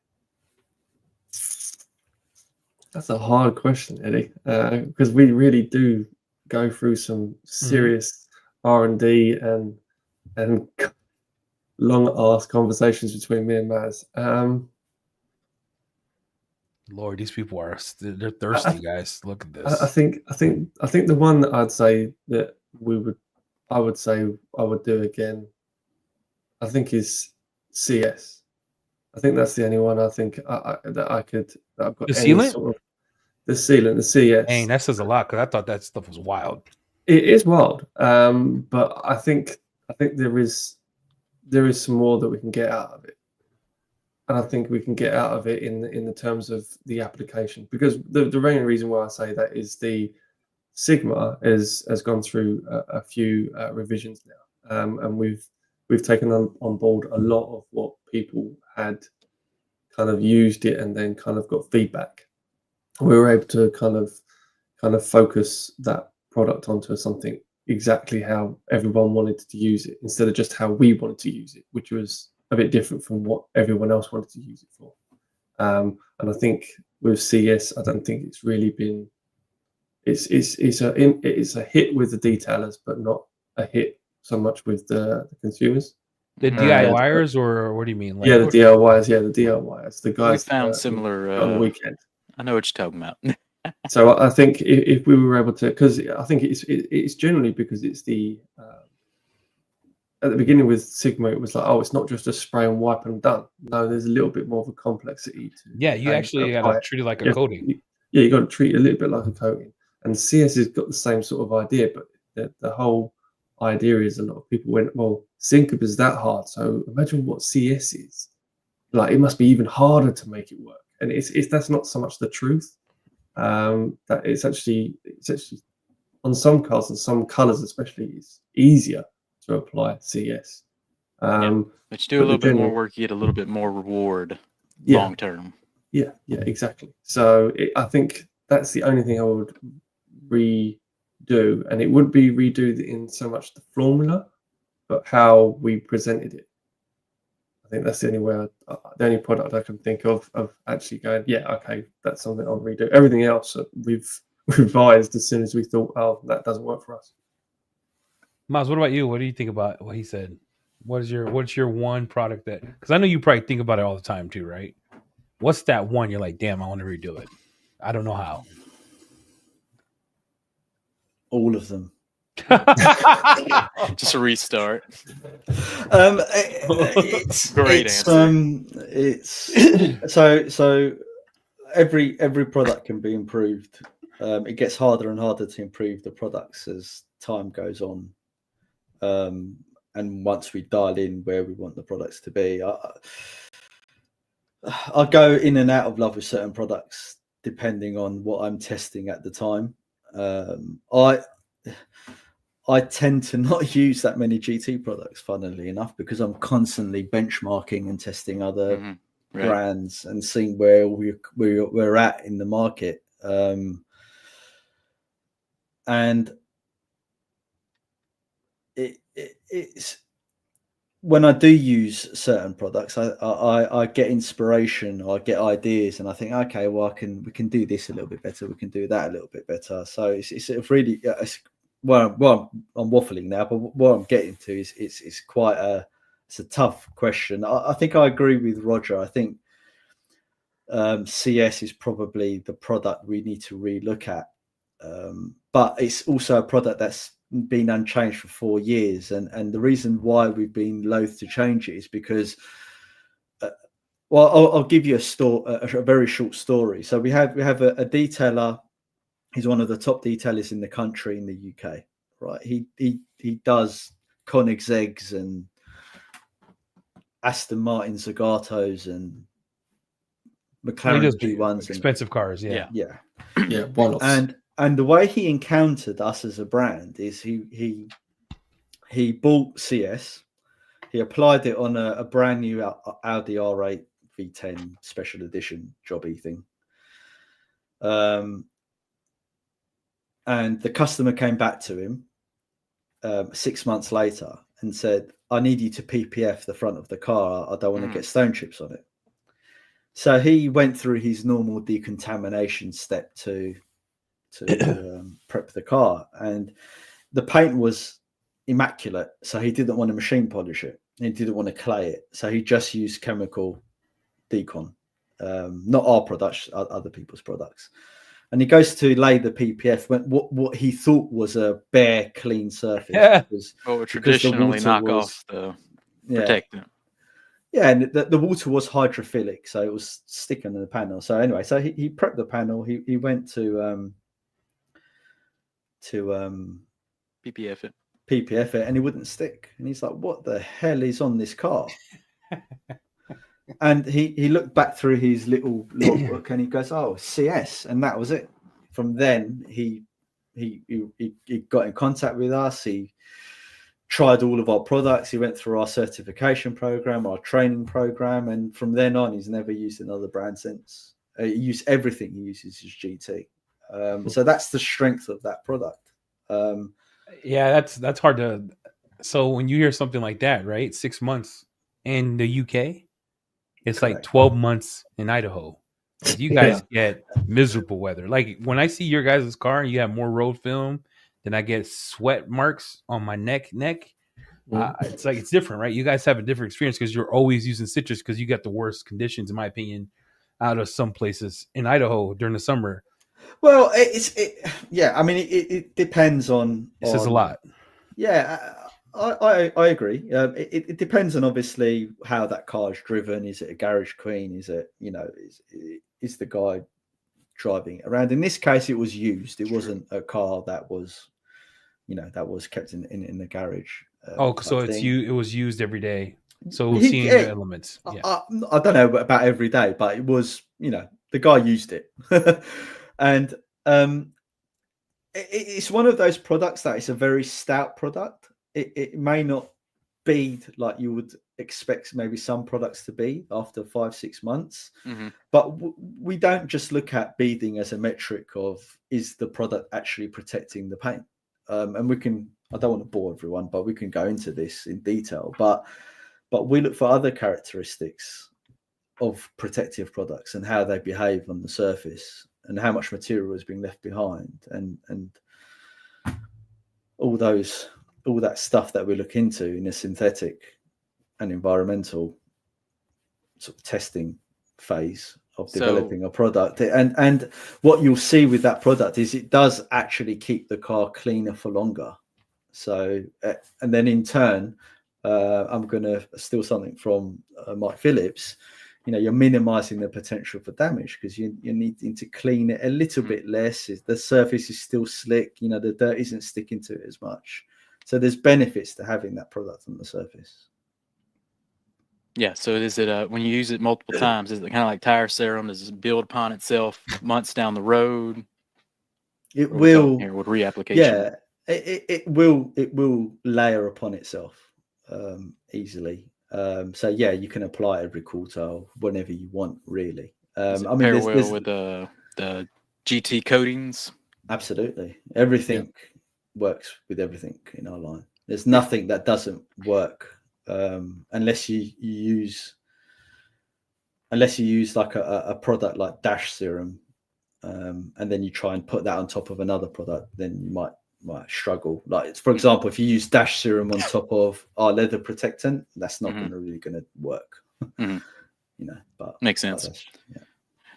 That's a hard question, Eddie, because we really do go through some serious R&D and long ass conversations between me and Maz. Lord, these people they're thirsty, guys. Look at this. I think the one that I'd say that I would do again, I think is CS. I think that's the only one I think that I've got the any sealant? sort of the sealant, the CS. Dang, that says a lot because I thought that stuff was wild. It is wild, but I think there is some more that we can get out of it, and I think we can get out of it in the terms of the application, because the main reason why I say that is the Sigma has gone through a few revisions now, and we've taken on board a lot of what people had kind of used it and then kind of got feedback. We were able to kind of focus that product onto something exactly how everyone wanted to use it, instead of just how we wanted to use it, which was a bit different from what everyone else wanted to use it for. And I think with CS, I don't think it's really been. It's a hit with the detailers, but not a hit so much with the consumers. The DIYers, or what do you mean? Like, the DIYers. Yeah, the DIYers. The guys we found similar on the weekend. I know what you're talking about. So I think if we were able to, because I think it's generally because it's the at the beginning with Sigma, it was like, oh, it's not just a spray and wipe and done. No, there's a little bit more of a complexity to. Yeah, you actually got to treat it like a coating. You got to treat it a little bit like a coating. And CS has got the same sort of idea, but the whole idea is a lot of people went, well, Syncop is that hard, so imagine what CS is. Like, it must be even harder to make it work. And that's not so much the truth. That it's actually on some cars and some colors especially, it's easier to apply CS. But you do a little bit more work, you get a little bit more reward long term. Yeah, exactly. So I think that's the only thing I would redo, and it would be redo in so much the formula, but how we presented it. I think that's the only way, the only product I can think of actually going, yeah, okay, that's something I'll redo. Everything else we've revised as soon as we thought, oh, that doesn't work for us. Miles, what about you? What do you think about what he said? What's your one product that? Because I know you probably think about it all the time too, right? What's that one you're like, damn, I want to redo it. I don't know how. All of them. Just a restart. It's great answer. It's so every product can be improved. It gets harder and harder to improve the products as time goes on. And once we dial in where we want the products to be, I go in and out of love with certain products depending on what I'm testing at the time. I tend to not use that many GT products, funnily enough, because I'm constantly benchmarking and testing other brands and seeing where we're at in the market. And it's when I do use certain products, I get inspiration, I get ideas, and I think, okay, well, we can do this a little bit better, we can do that a little bit better. So it's really, well, I'm waffling now, but what I'm getting to is it's a tough question. I think I agree with Roger. I think CS is probably the product we need to relook at, but it's also a product that's been unchanged for 4 years, and the reason why we've been loath to change it is because I'll give you a very short story. So we have a detailer. He's one of the top detailers in the country, in the UK, right? He does Koenigseggs and Aston Martin Zagatos and McLaren P1s, expensive cars. Yeah. And the way he encountered us as a brand is he bought CS, he applied it on a brand new Audi R8 V10 special edition jobby thing. And the customer came back to him 6 months later and said, I need you to PPF the front of the car. I don't want to get stone chips on it. So he went through his normal decontamination step to prep the car, and the paint was immaculate. So he didn't want to machine polish it. He didn't want to clay it. So he just used chemical Decon, not our products, other people's products. And he goes to lay the PPF when what he thought was a bare, clean surface. Yeah. Would traditionally knock off the protectant. Yeah, and the water was hydrophilic, so it was sticking in the panel. So anyway, so he prepped the panel. He went to PPF it, and it wouldn't stick. And he's like, "What the hell is on this car?" And he looked back through his little logbook, and he goes, "Oh, CS," and that was it. From then, he got in contact with us. He tried all of our products. He went through our certification program, our training program, and from then on, he's never used another brand since. He used everything. He uses his GT. So that's the strength of that product. Yeah, that's hard to. So when you hear something like that, right? 6 months in the UK, it's correct. Like 12 months in Idaho. You guys get miserable weather. Like when I see your guys' car and you have more road film, then I get sweat marks on my neck. It's like it's different, right? You guys have a different experience because you're always using citrus because you got the worst conditions, in my opinion, out of some places in Idaho during the summer. Well, I mean, it depends on. It says a lot. Yeah, I agree. It depends on obviously how that car is driven. Is it a garage queen? Is it, is the guy driving around? In this case, it was used. It wasn't a car that was, that was kept in the garage. So it was used every day. So we'll see the elements. Yeah. I don't know about every day, but it was, the guy used it. And it's one of those products that it's a very stout product. It may not bead like you would expect maybe some products to be after 5-6 months. Mm-hmm. But we don't just look at beading as a metric of is the product actually protecting the paint. And we can, I don't want to bore everyone, but we can go into this in detail. But we look for other characteristics of protective products and how they behave on the surface and how much material is being left behind and all that stuff that we look into in a synthetic and environmental sort of testing phase of developing a product. And what you'll see with that product is it does actually keep the car cleaner for longer. So, and then in turn, I'm going to steal something from Mike Phillips. You're minimizing the potential for damage because you're needing to clean it a little bit less. The surface is still slick. The dirt isn't sticking to it as much. So there's benefits to having that product on the surface. Yeah. So is it when you use it multiple times, is it kind of like tire serum? Does it build upon itself months down the road? It will. Here with reapplication. Yeah, it will layer upon itself easily. So yeah, you can apply every quarter whenever you want, really. I mean, there's with the GT coatings. Absolutely, everything works with everything in our line. There's nothing that doesn't work unless you use like a product like Dash Serum, and then you try and put that on top of another product, then you might struggle. Like, for example, if you use Dash Serum on top of our leather protectant, that's not really going to work. But makes sense.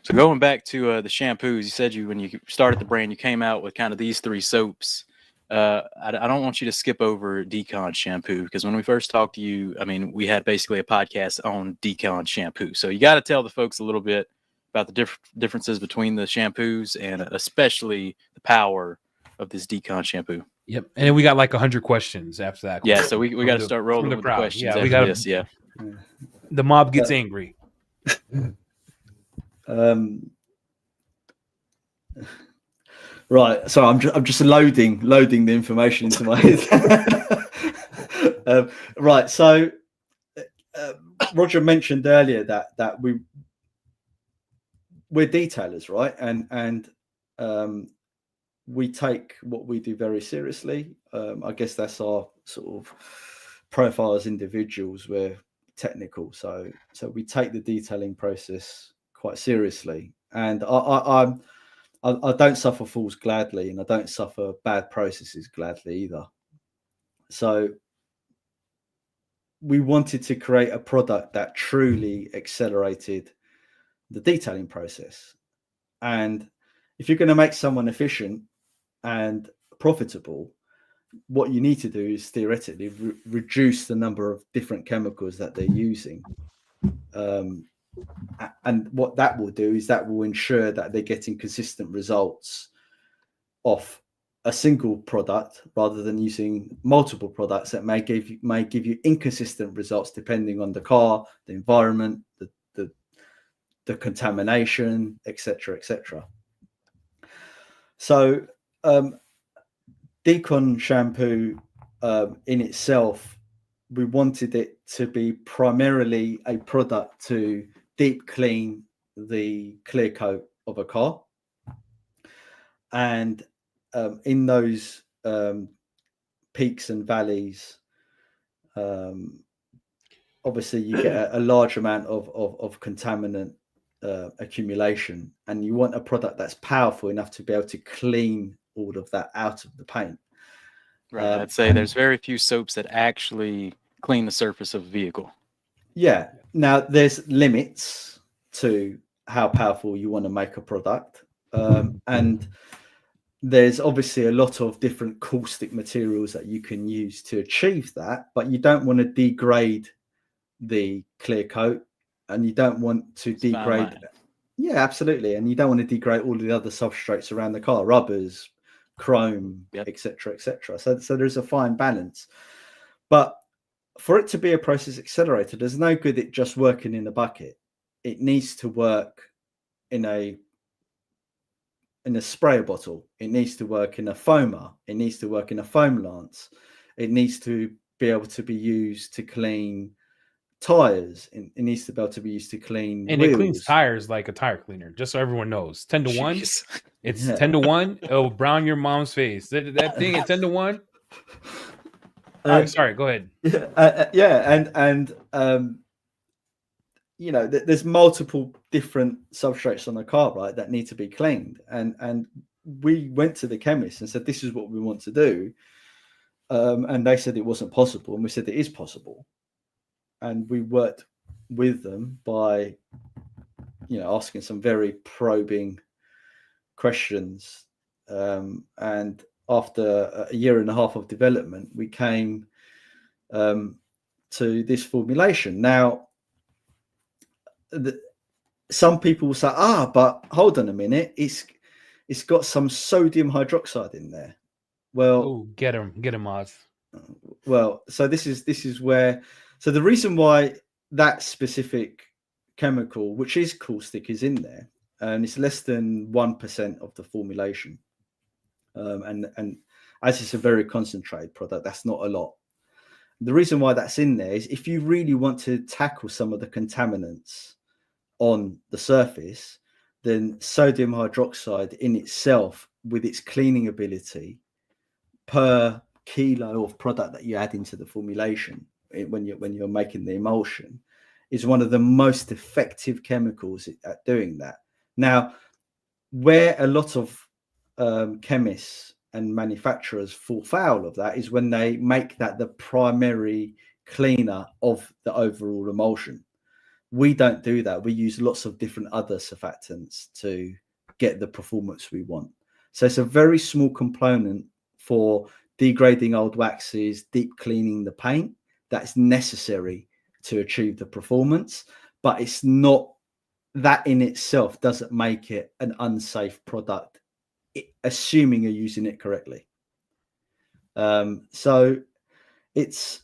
So going back to the shampoos, you said when you started the brand, you came out with kind of these 3 soaps. I don't want you to skip over Decon shampoo because when we first talked to you, I mean, we had basically a podcast on Decon shampoo. So you got to tell the folks a little bit about the differences between the shampoos and especially the power of this Decon shampoo. Yep. And then we got like 100 questions after that. Yeah. So we got to start rolling with the questions. Yeah, after this. Yeah. The mob gets angry. Right. So I'm just loading the information into my head. Right. So Roger mentioned earlier that we're detailers, right? And we take what we do very seriously. I guess that's our sort of profile as individuals. We're technical, so we take the detailing process quite seriously. And I don't suffer fools gladly, and I don't suffer bad processes gladly either. So we wanted to create a product that truly accelerated the detailing process. And if you're going to make someone efficient and profitable, what you need to do is theoretically reduce the number of different chemicals that they're using. And what that will do is that will ensure that they're getting consistent results off a single product rather than using multiple products that may give you inconsistent results depending on the car, the environment, the contamination, etc., etc. So Decon shampoo in itself, we wanted it to be primarily a product to deep clean the clear coat of a car. And in those peaks and valleys, obviously you get a large amount of contaminant accumulation, and you want a product that's powerful enough to be able to clean all of that out of the paint. Right. I'd say there's very few soaps that actually clean the surface of a vehicle. Yeah. Now there's limits to how powerful you want to make a product. And there's obviously a lot of different caustic materials that you can use to achieve that, but you don't want to degrade the clear coat, and you don't want to degrade. Yeah, absolutely. And you don't want to degrade all the other substrates around the car, rubbers, chrome, etc., etc. So there's a fine balance. But for it to be a process accelerator, there's no good it just working in a bucket. It needs to work in a sprayer bottle. It needs to work in a foamer. It needs to work in a foam lance. It needs to be able to be used to clean tires. It needs to be able to be used to clean and wheels. It cleans tires like a tire cleaner, just so everyone knows. 10 to 1. It's 10 to 1. It'll brown your mom's face. That thing at 10 to 1. All right, sorry, go ahead. And you know, there's multiple different substrates on the car, right, that need to be cleaned. And we went to the chemist and said, this is what we want to do. And they said it wasn't possible. And we said it is possible. And we worked with them by, you know, asking some very probing questions. And after a year and a half of development, we came to this formulation. Now, some people will say, but hold on a minute, it's got some sodium hydroxide in there. Well, get him, Oz. Well, so this is where. So the reason why that specific chemical, which is caustic, is in there, and it's less than 1% of the formulation, and as it's a very concentrated product, that's not a lot. The reason why that's in there is if you really want to tackle some of the contaminants on the surface, then sodium hydroxide in itself, with its cleaning ability per kilo of product that you add into the formulation when you're making the emulsion, is one of the most effective chemicals at doing that. Now, where a lot of chemists and manufacturers fall foul of that is when they make that the primary cleaner of the overall emulsion. We don't do that. We use lots of different other surfactants to get the performance we want. So it's a very small component for degrading old waxes, deep cleaning the paint, that's necessary to achieve the performance, but it's not, that in itself doesn't make it an unsafe product, assuming you're using it correctly. So it's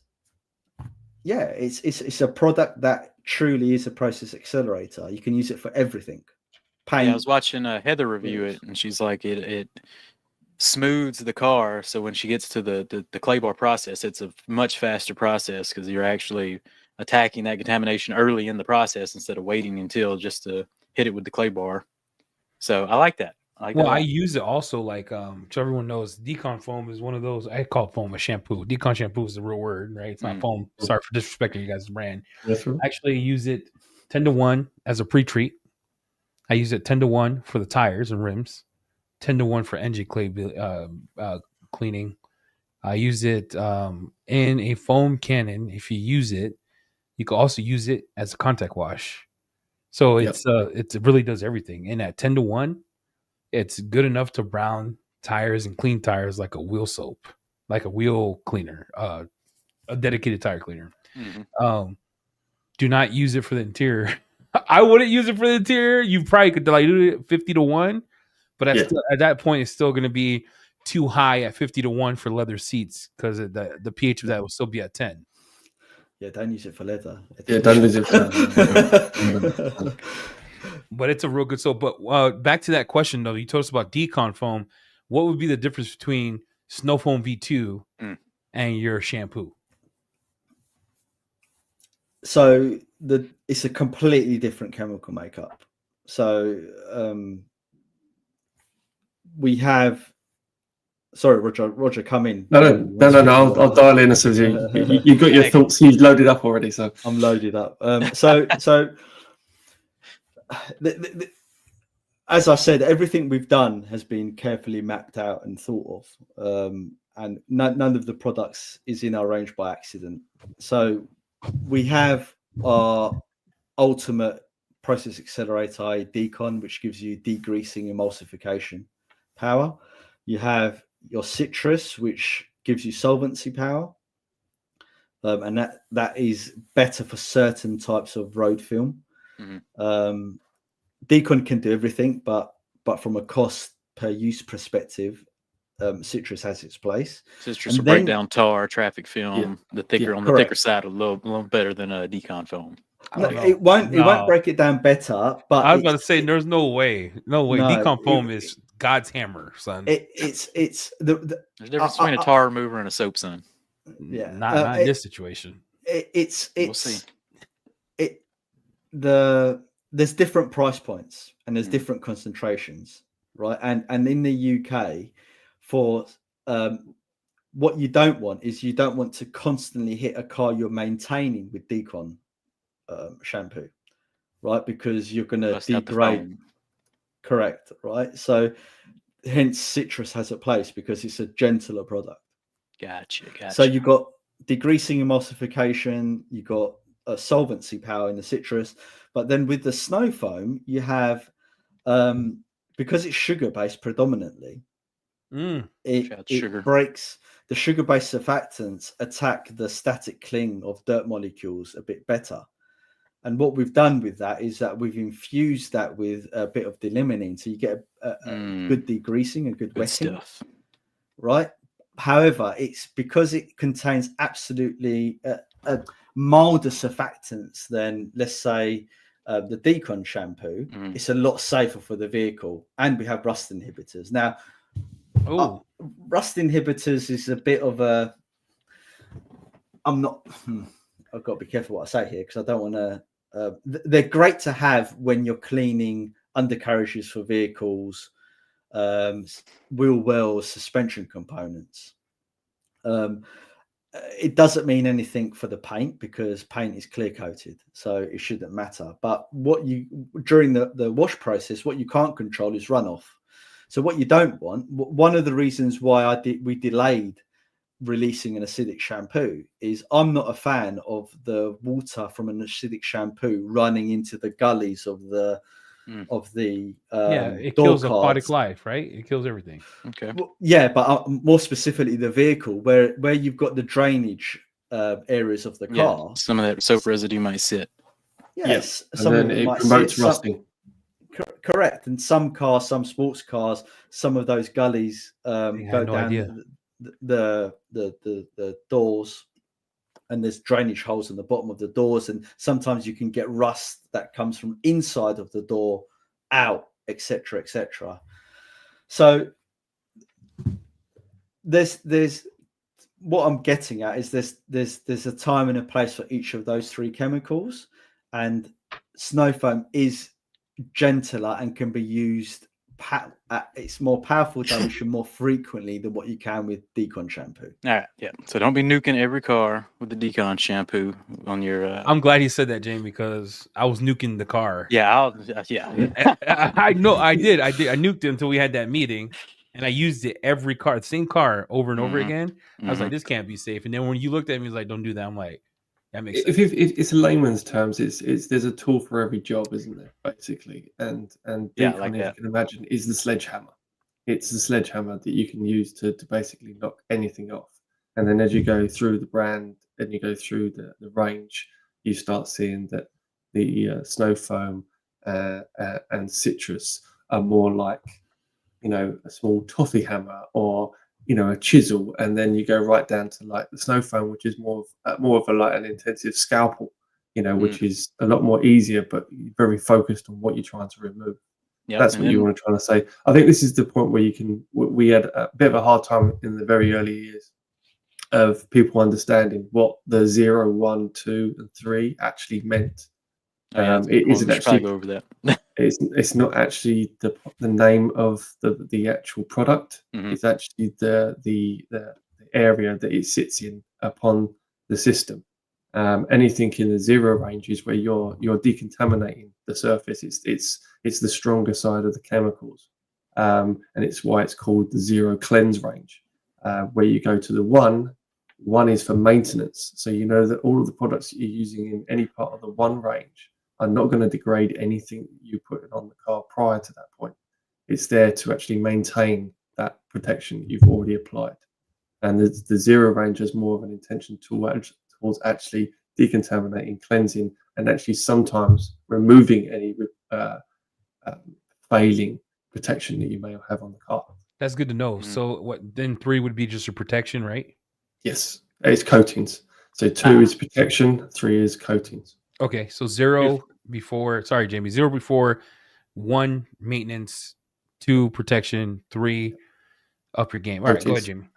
a product that truly is a process accelerator. You can use it for everything. Paint. Yeah, I was watching Heather review it, and she's like, it smooths the car, so when she gets to the clay bar process, it's a much faster process because you're actually attacking that contamination early in the process instead of waiting until just to hit it with the clay bar. So I like that. I use it also like so everyone knows Decon foam is one of those. I call foam a shampoo. Decon shampoo is the real word, right? It's not foam. Sorry for disrespecting you guys' brand. That's right. I actually use it 10 to 1 as a pre-treat. I use it 10-1 for the tires and rims, 10-1 for engine cleaning. I use it in a foam cannon. If you use it, you can also use it as a contact wash. So it really does everything. And at 10-1, it's good enough to brown tires and clean tires like a wheel soap, like a wheel cleaner, a dedicated tire cleaner. Mm-hmm. Do not use it for the interior. I wouldn't use it for the interior. You probably could like do it 50-1, but at that point, it's still going to be too high at 50-1 for leather seats because the pH of that will still be at 10. Yeah, don't use it for leather. Yeah, don't use it for But it's a real good soap. But back to that question, though, you told us about Decon foam. What would be the difference between Snow Foam V2 and your shampoo? So it's a completely different chemical makeup. So we have. Sorry, Roger, come in. No. I'll dial in as soon as you got your thoughts. You've loaded up already, so I'm loaded up. As I said, everything we've done has been carefully mapped out and thought of, and none of the products is in our range by accident. So we have our ultimate process accelerator, Decon, which gives you degreasing emulsification power. You have your citrus, which gives you solvency power, and that is better for certain types of road film. Mm-hmm. Decon can do everything, but from a cost per use perspective, citrus has its place. Citrus will break down tar, traffic film, the thicker side, a little better than a Decon foam. No, it won't. No. It won't break it down better. But I was going to say, there's no way. Decon foam is God's hammer, son. There's a difference between a tar remover and a soap, son. Yeah, not in this situation. We'll see. There's different price points and there's different concentrations, right? And in the UK, for what you don't want is you don't want to constantly hit a car you're maintaining with Decon shampoo, right? Because you're going to degrade. Correct, right? So hence citrus has a place because it's a gentler product. Gotcha. So you've got degreasing emulsification, you've got a solvency power in the citrus, but then with the snow foam, you have because it's sugar-based predominantly, it breaks the sugar-based surfactants attack the static cling of dirt molecules a bit better. And what we've done with that is that we've infused that with a bit of delimonene, so you get a good degreasing, a good wetting stuff, right? However, it's because it contains absolutely milder surfactants than, let's say, the Decon shampoo. It's a lot safer for the vehicle, and we have rust inhibitors. Now, rust inhibitors is a bit of a. I've got to be careful what I say here because I don't want to. They're great to have when you're cleaning undercarriages for vehicles, wheel wells, suspension components. It doesn't mean anything for the paint because paint is clear coated, so it shouldn't matter. But during the wash process, what you can't control is runoff. So what you don't want, one of the reasons why we delayed releasing an acidic shampoo is I'm not a fan of the water from an acidic shampoo running into the gullies of the it kills aquatic life, right? It kills everything. Okay. Well, yeah, but more specifically the vehicle where you've got the drainage areas of the car. Some of that soap residue might sit. Yes, and then it promotes rusting. Correct. And some sports cars, some of those gullies go down the doors, and there's drainage holes in the bottom of the doors, and sometimes you can get rust that comes from inside of the door out, etc. So there's what I'm getting at is there's a time and a place for each of those three chemicals, and snow foam is gentler and can be used it's more powerful dilution more frequently than what you can with Decon shampoo. All right, yeah. So don't be nuking every car with the Decon shampoo on your. I'm glad he said that, Jamie, because I was nuking the car. Yeah, I know I did. I nuked it until we had that meeting, and I used it every car, the same car, over and over again. I was like, this can't be safe. And then when you looked at me, it was like, don't do that. I'm like, that makes sense. If it's in layman's terms, it's there's a tool for every job, isn't there? Basically, and Decon, like as you can imagine, is the sledgehammer. It's the sledgehammer that you can use to basically knock anything off. And then as you go through the brand and you go through the range, you start seeing that the snow foam and citrus are more like, a small toffee hammer or a chisel, and then you go right down to like the snow foam, which is more of a like an intensive scalpel, which is a lot more easier, but very focused on what you're trying to remove. Yep, that's what you want to try to say. I think this is the point where we had a bit of a hard time in the very early years of people understanding what the 0, 1, 2, and 3 actually meant. It isn't actually go over that. it's not actually the name of the actual product. It's actually the area that it sits in upon the system. Anything in the 0 range is where you're decontaminating the surface. It's the stronger side of the chemicals, and it's why it's called the 0 cleanse range. Where you go to the 1 is for maintenance. So you know that all of the products that you're using in any part of the 1 range are not going to degrade anything you put on the car prior to that point. It's there to actually maintain that protection that you've already applied. And the 0 range has more of an intention towards actually decontaminating, cleansing, and actually sometimes removing any failing protection that you may have on the car. That's good to know. So what then 3 would be just a protection, right? Yes, it's coatings. So 2 is protection, 3 is coatings. Okay, so 0 before, sorry, Jamie, 0 before, 1 maintenance, 2 protection, 3 up your game. All right, go ahead, Jamie.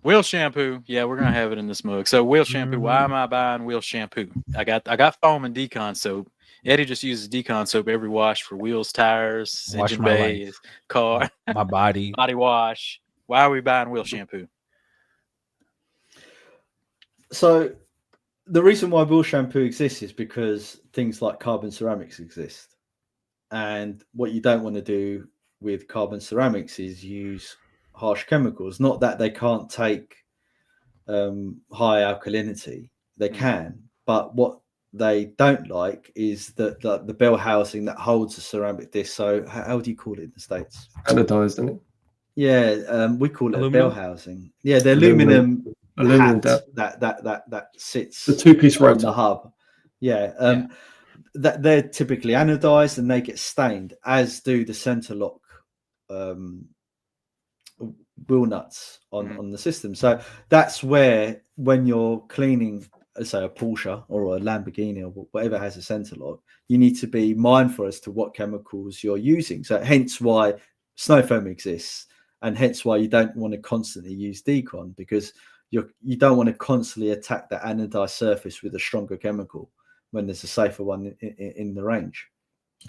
Wheel shampoo. Yeah, we're gonna have it in this mug. So wheel shampoo. Why am I buying wheel shampoo? I got foam and Decon soap. Eddie just uses Decon soap every wash for wheels, tires, engine bays, car, my body, body wash. Why are we buying wheel shampoo? So the reason why wheel shampoo exists is because things like carbon ceramics exist. And what you don't want to do with carbon ceramics is use harsh chemicals. Not that they can't take high alkalinity. They can. But what they don't like is the bell housing that holds the ceramic disc. So how do you call it in the States? Anodized, isn't it? Yeah, we call it a bell housing. Yeah, the aluminum that sits the 2-piece rotor on the hub. Yeah, that they're typically anodized and they get stained, as do the center lock wheel nuts on the system. So that's where, when you're cleaning, say, a Porsche or a Lamborghini or whatever has a center lock, you need to be mindful as to what chemicals you're using. So hence why snow foam exists, and hence why you don't want to constantly use Decon, because you don't want to constantly attack that anodized surface with a stronger chemical when there's a safer one in the range.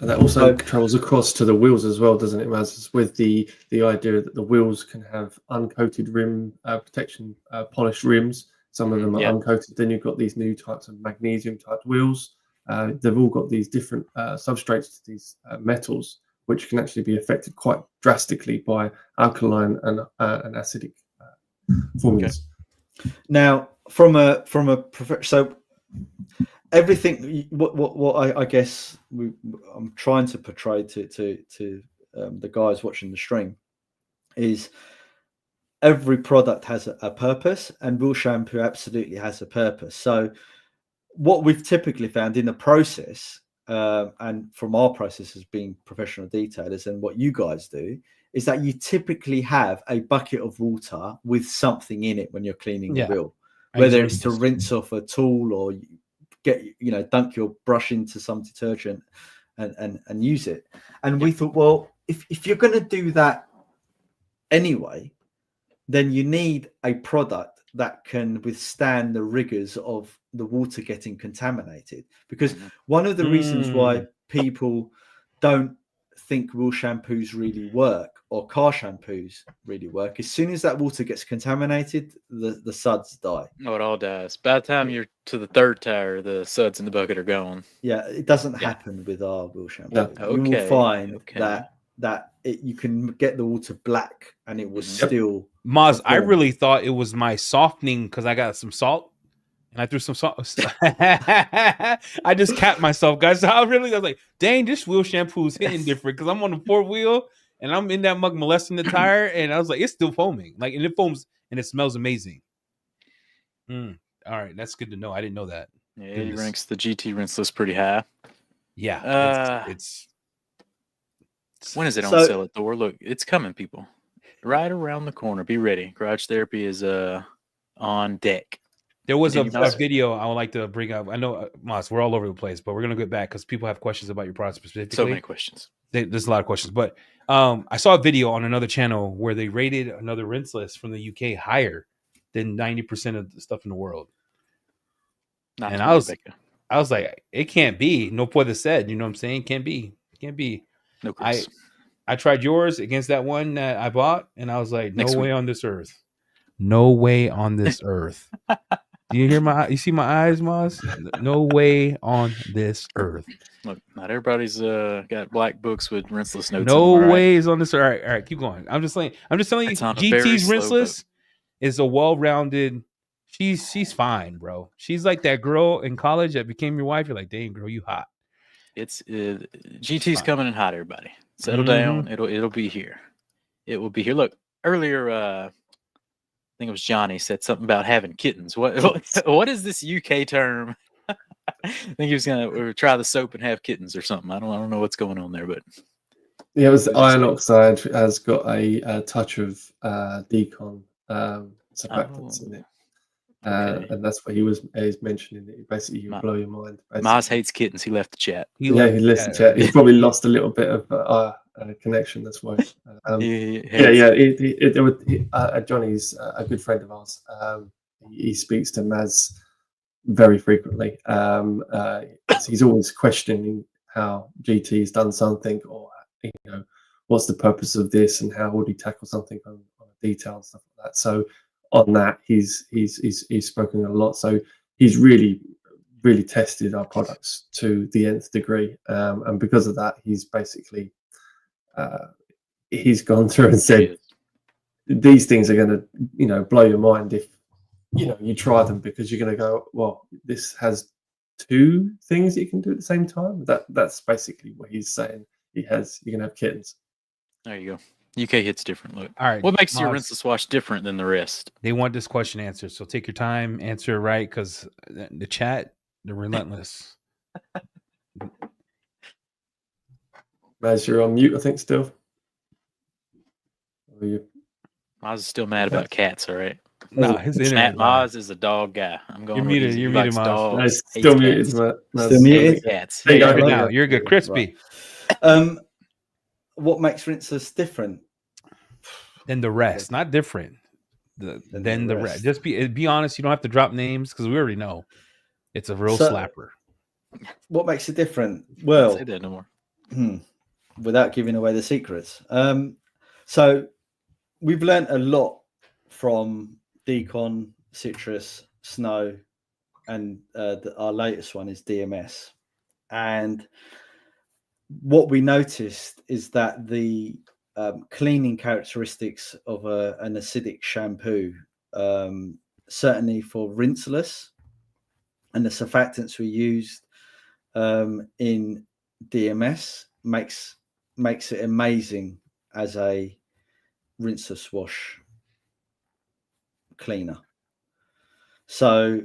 And that also travels across to the wheels as well, doesn't it, Maz? With the idea that the wheels can have uncoated rim protection, polished rims. Some of them are uncoated. Then you've got these new types of magnesium type wheels. They've all got these different substrates to these metals, which can actually be affected quite drastically by alkaline and acidic formulas. Now, from a so everything what I guess I'm trying to portray to the guys watching the stream is every product has a purpose, and wheel shampoo absolutely has a purpose. So what we've typically found in the process, and from our process as being professional detailers and what you guys do, is that you typically have a bucket of water with something in it when you're cleaning the wheel, whether it's to rinse off a tool or dunk your brush into some detergent and use it. And we thought, well, if you're going to do that anyway, then you need a product that can withstand the rigors of the water getting contaminated. Because one of the reasons why people don't think real shampoos really work or car shampoos really work, as soon as that water gets contaminated, the suds die. No, it all dies. By the time you're to the third tire, the suds in the bucket are gone. Yeah, it doesn't happen with our real shampoo. No. You will find that you can get the water black and it was still. Maz, I really thought it was my softening because I got some salt and I threw some salt. I just capped myself, guys. I was like, dang, this wheel shampoo is hitting different because I'm on the 4-wheel and I'm in that mug molesting the tire, and I was like, it's still foaming, like, and it foams and it smells amazing. All right, that's good to know. I didn't know that. Yeah, he ranks the GT Rinseless pretty high. Yeah, it's when is it on sale at Thor? Look, it's coming, people. Right around the corner. Be ready. Garage Therapy is on deck. There was a video I would like to bring up. I know, Moss, we're all over the place, but we're going to get back because people have questions about your product specifically. So many questions. There's a lot of questions. But I saw a video on another channel where they rated another Rinseless from the UK higher than 90% of the stuff in the world. And I was like, it can't be. No puede ser. You know what I'm saying? Can't be. No, Chris. I tried yours against that one that I bought, and I was like, no way on this earth. No way on this earth. Do you hear you see my eyes, Moz? No way on this earth. Look, not everybody's got black books with Rinseless notes. No ways on this earth. All right, keep going. I'm just telling you, GT's Rinseless is a well-rounded. She's fine, bro. She's like that girl in college that became your wife. You're like, dang, girl, you hot. It's GT's coming in hot, everybody. Settle down. It'll be here. It will be here. Look, earlier, I think it was Johnny said something about having kittens. What is this UK term? I think he was gonna try the soap and have kittens or something. I don't know what's going on there, but yeah, it was iron oxide has got a touch of Decon surfactants in it. Okay. And that's what he's mentioning. It basically, you blow your mind. Maz hates kittens. He left the chat. He left the chat. He probably lost a little bit of connection. That's why. Johnny's a good friend of ours. He speaks to Maz very frequently. He's always questioning how GT has done something, or what's the purpose of this, and how would he tackle something on a detail and stuff like that. So on that, he's spoken a lot. So he's really tested our products to the nth degree, and because of that, he's basically he's gone through and said these things are going to blow your mind if you try them, because you're going to go, well, this has 2 things you can do at the same time. That's basically what he's saying. You can have kittens. There you go. UK hits different. Look, all right. What makes your Rinseless wash different than the rest? They want this question answered, so take your time, answer it right, because the chat, they're relentless. Maz, you're on mute, I think, still. Maz is still mad about cats. All right. No, his internet. Maz is a dog guy. I'm going. You're muted, Maz. No, still muted. Still muted. Cats. You're good, crispy. What makes Rinseless different than the rest? Not different. Than the rest. Just be honest. You don't have to drop names because we already know it's a real slapper. What makes it different? Well, don't say that no more. Without giving away the secrets. So we've learned a lot from Decon, Citrus, Snow, and our latest one is DMS. And what we noticed is that the cleaning characteristics of an acidic shampoo, certainly for Rinseless, and the surfactants we used in DMS makes it amazing as a Rinseless wash cleaner. So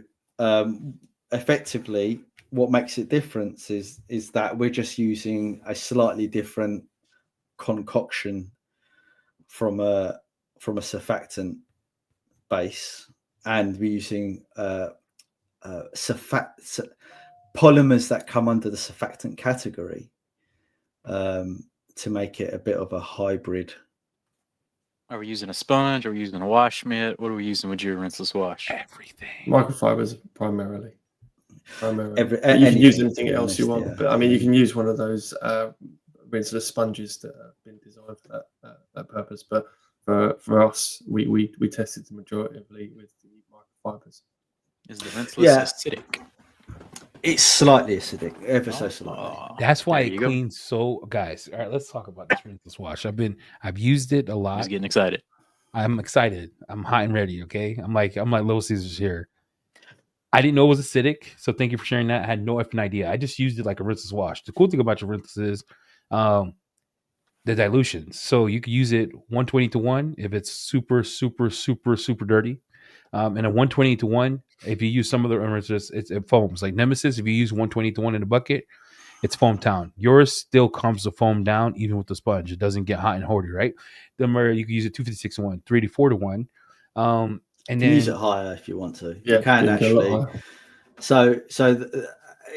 effectively, what makes it different is that we're just using a slightly different concoction from a surfactant base, and we're using polymers that come under the surfactant category to make it a bit of a hybrid. Are we using a sponge? Are we using a wash mitt? What are we using with your Rinseless wash? Everything. Microfibers primarily. You can use anything else you want, but I mean, you can use one of those rinseless sponges that have been designed for that purpose. But for us, we tested the majority with the microfibers. Is the rinseless acidic? It's slightly acidic, ever so slightly. That's why it cleans so. Guys, all right, let's talk about this rinseless wash. I've used it a lot. He's getting excited. I'm excited. I'm hot and ready. Okay, I'm like Little Caesars here. I didn't know it was acidic, so thank you for sharing that. I had no effing idea. I just used it like a rinseless wash. The cool thing about your rinseless is the dilutions. So you can use it 120:1 if it's super, super, super, super dirty. And a 120:1, if you use some of the rinseless, it foams. Like Nemesis, if you use 120:1 in a bucket, it's foam down. Yours still comes to foam down even with the sponge. It doesn't get hot and horny, right? Then you can use it 256:1, 3-4:1. And then use it higher if you want to. Yeah, you can actually. So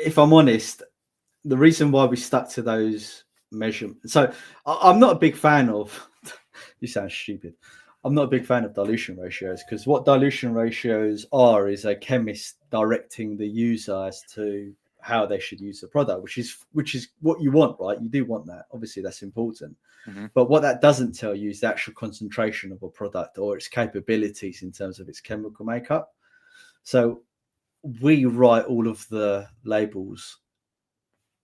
if I'm honest, the reason why we stuck to those measurements. So I'm not a big fan of. You sound stupid. I'm not a big fan of dilution ratios, because what dilution ratios are is a chemist directing the user as to how they should use the product, which is what you want, right? You do want that. Obviously, that's important. Mm-hmm. But what that doesn't tell you is the actual concentration of a product or its capabilities in terms of its chemical makeup. So we write all of the labels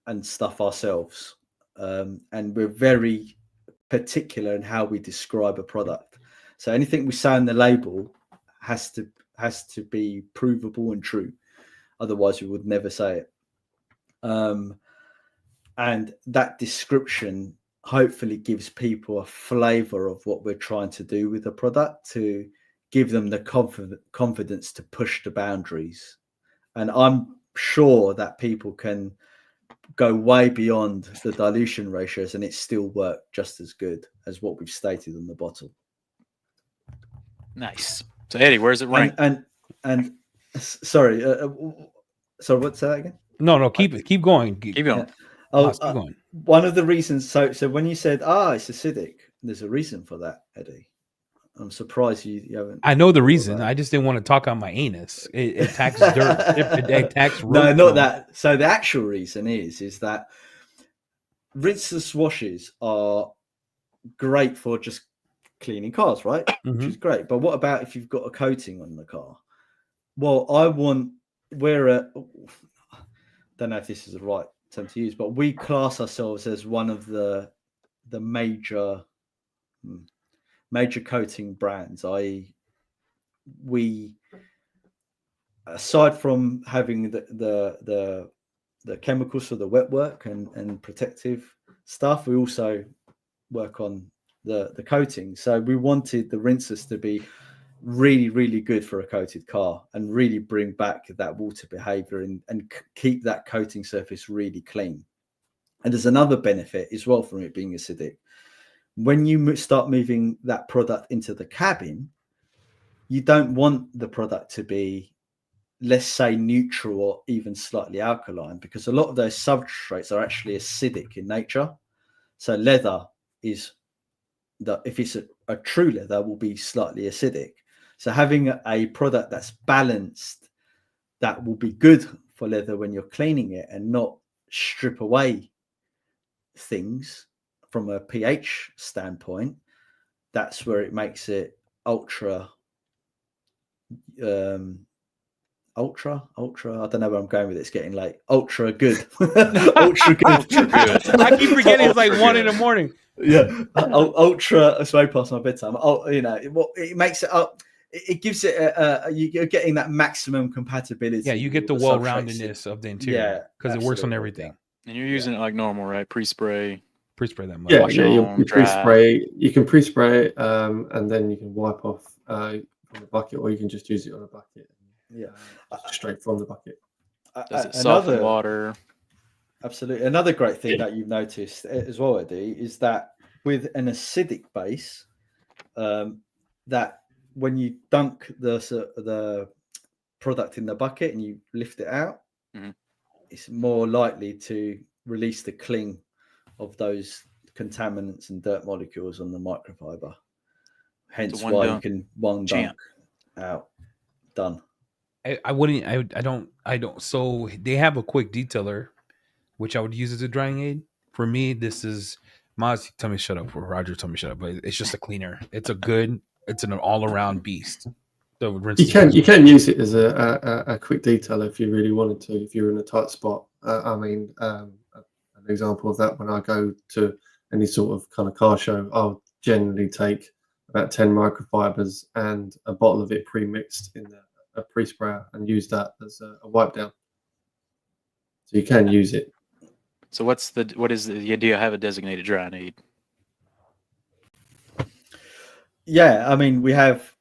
and stuff ourselves, and we're very particular in how we describe a product. So anything we say on the label has to be provable and true. Otherwise, we would never say it. And that description hopefully gives people a flavor of what we're trying to do with the product, to give them the confidence to push the boundaries. And I'm sure that people can go way beyond the dilution ratios and it still work just as good as what we've stated on the bottle. Nice. So Eddie, where's it rank? And sorry, what's that again? No, keep going. Keep going. Yeah. Keep going. One of the reasons, so when you said, it's acidic, there's a reason for that, Eddie. I'm surprised you haven't. I know the reason. I just didn't want to talk on my anus. It attacks dirt. It attacks road. No, not that. So the actual reason is that rinseless washes are great for just cleaning cars, right? Mm-hmm. Which is great. But what about if you've got a coating on the car? Well, don't know if this is the right term to use, but we class ourselves as one of the major coating brands, i.e. we, aside from having the chemicals for the wet work and protective stuff, we also work on the coating. So we wanted the Rinseless to be really, really good for a coated car and really bring back that water behavior and keep that coating surface really clean. And there's another benefit as well from it being acidic. When you start moving that product into the cabin, you don't want the product to be, let's say, neutral or even slightly alkaline, because a lot of those substrates are actually acidic in nature. So leather is, if it's a true leather, will be slightly acidic. So having a product that's balanced, that will be good for leather when you're cleaning it and not strip away things from a pH standpoint, that's where it makes it ultra, I don't know where I'm going with it. It's getting late. Ultra good. Ultra good. Ultra good. I keep forgetting it's like 1 a.m. Yeah. Ultra, it's way past my bedtime. It makes it up. It gives it you're getting that maximum compatibility. Yeah, you get the well-roundedness of the interior because it works on everything. And you're using it like normal, right? Pre-spray that much. You pre-spray. You can pre-spray it, and then you can wipe off from the bucket, or you can just use it on a bucket. Yeah, straight from the bucket. Does it soften water? Absolutely. Another great thing that you've noticed as well, Eddie, is that with an acidic base, that when you dunk the product in the bucket and you lift it out, mm-hmm. it's more likely to release the cling of those contaminants and dirt molecules on the microfiber. Hence why you can dunk out. Done. I don't. So they have a quick detailer, which I would use as a drying aid For me, this is Maz. Tell me shut up. Or Roger, tell me shut up. But it's just a cleaner. It's an all-around beast. You can use it as a quick detailer if you really wanted to. If you're in a tight spot, an example of that, when I go to any sort of kind of car show, I'll generally take about 10 microfibers and a bottle of it pre-mixed in a pre-sprayer and use that as a wipe down. So you can use it. So what is the idea? Have a designated dry need? Yeah, I mean, we have.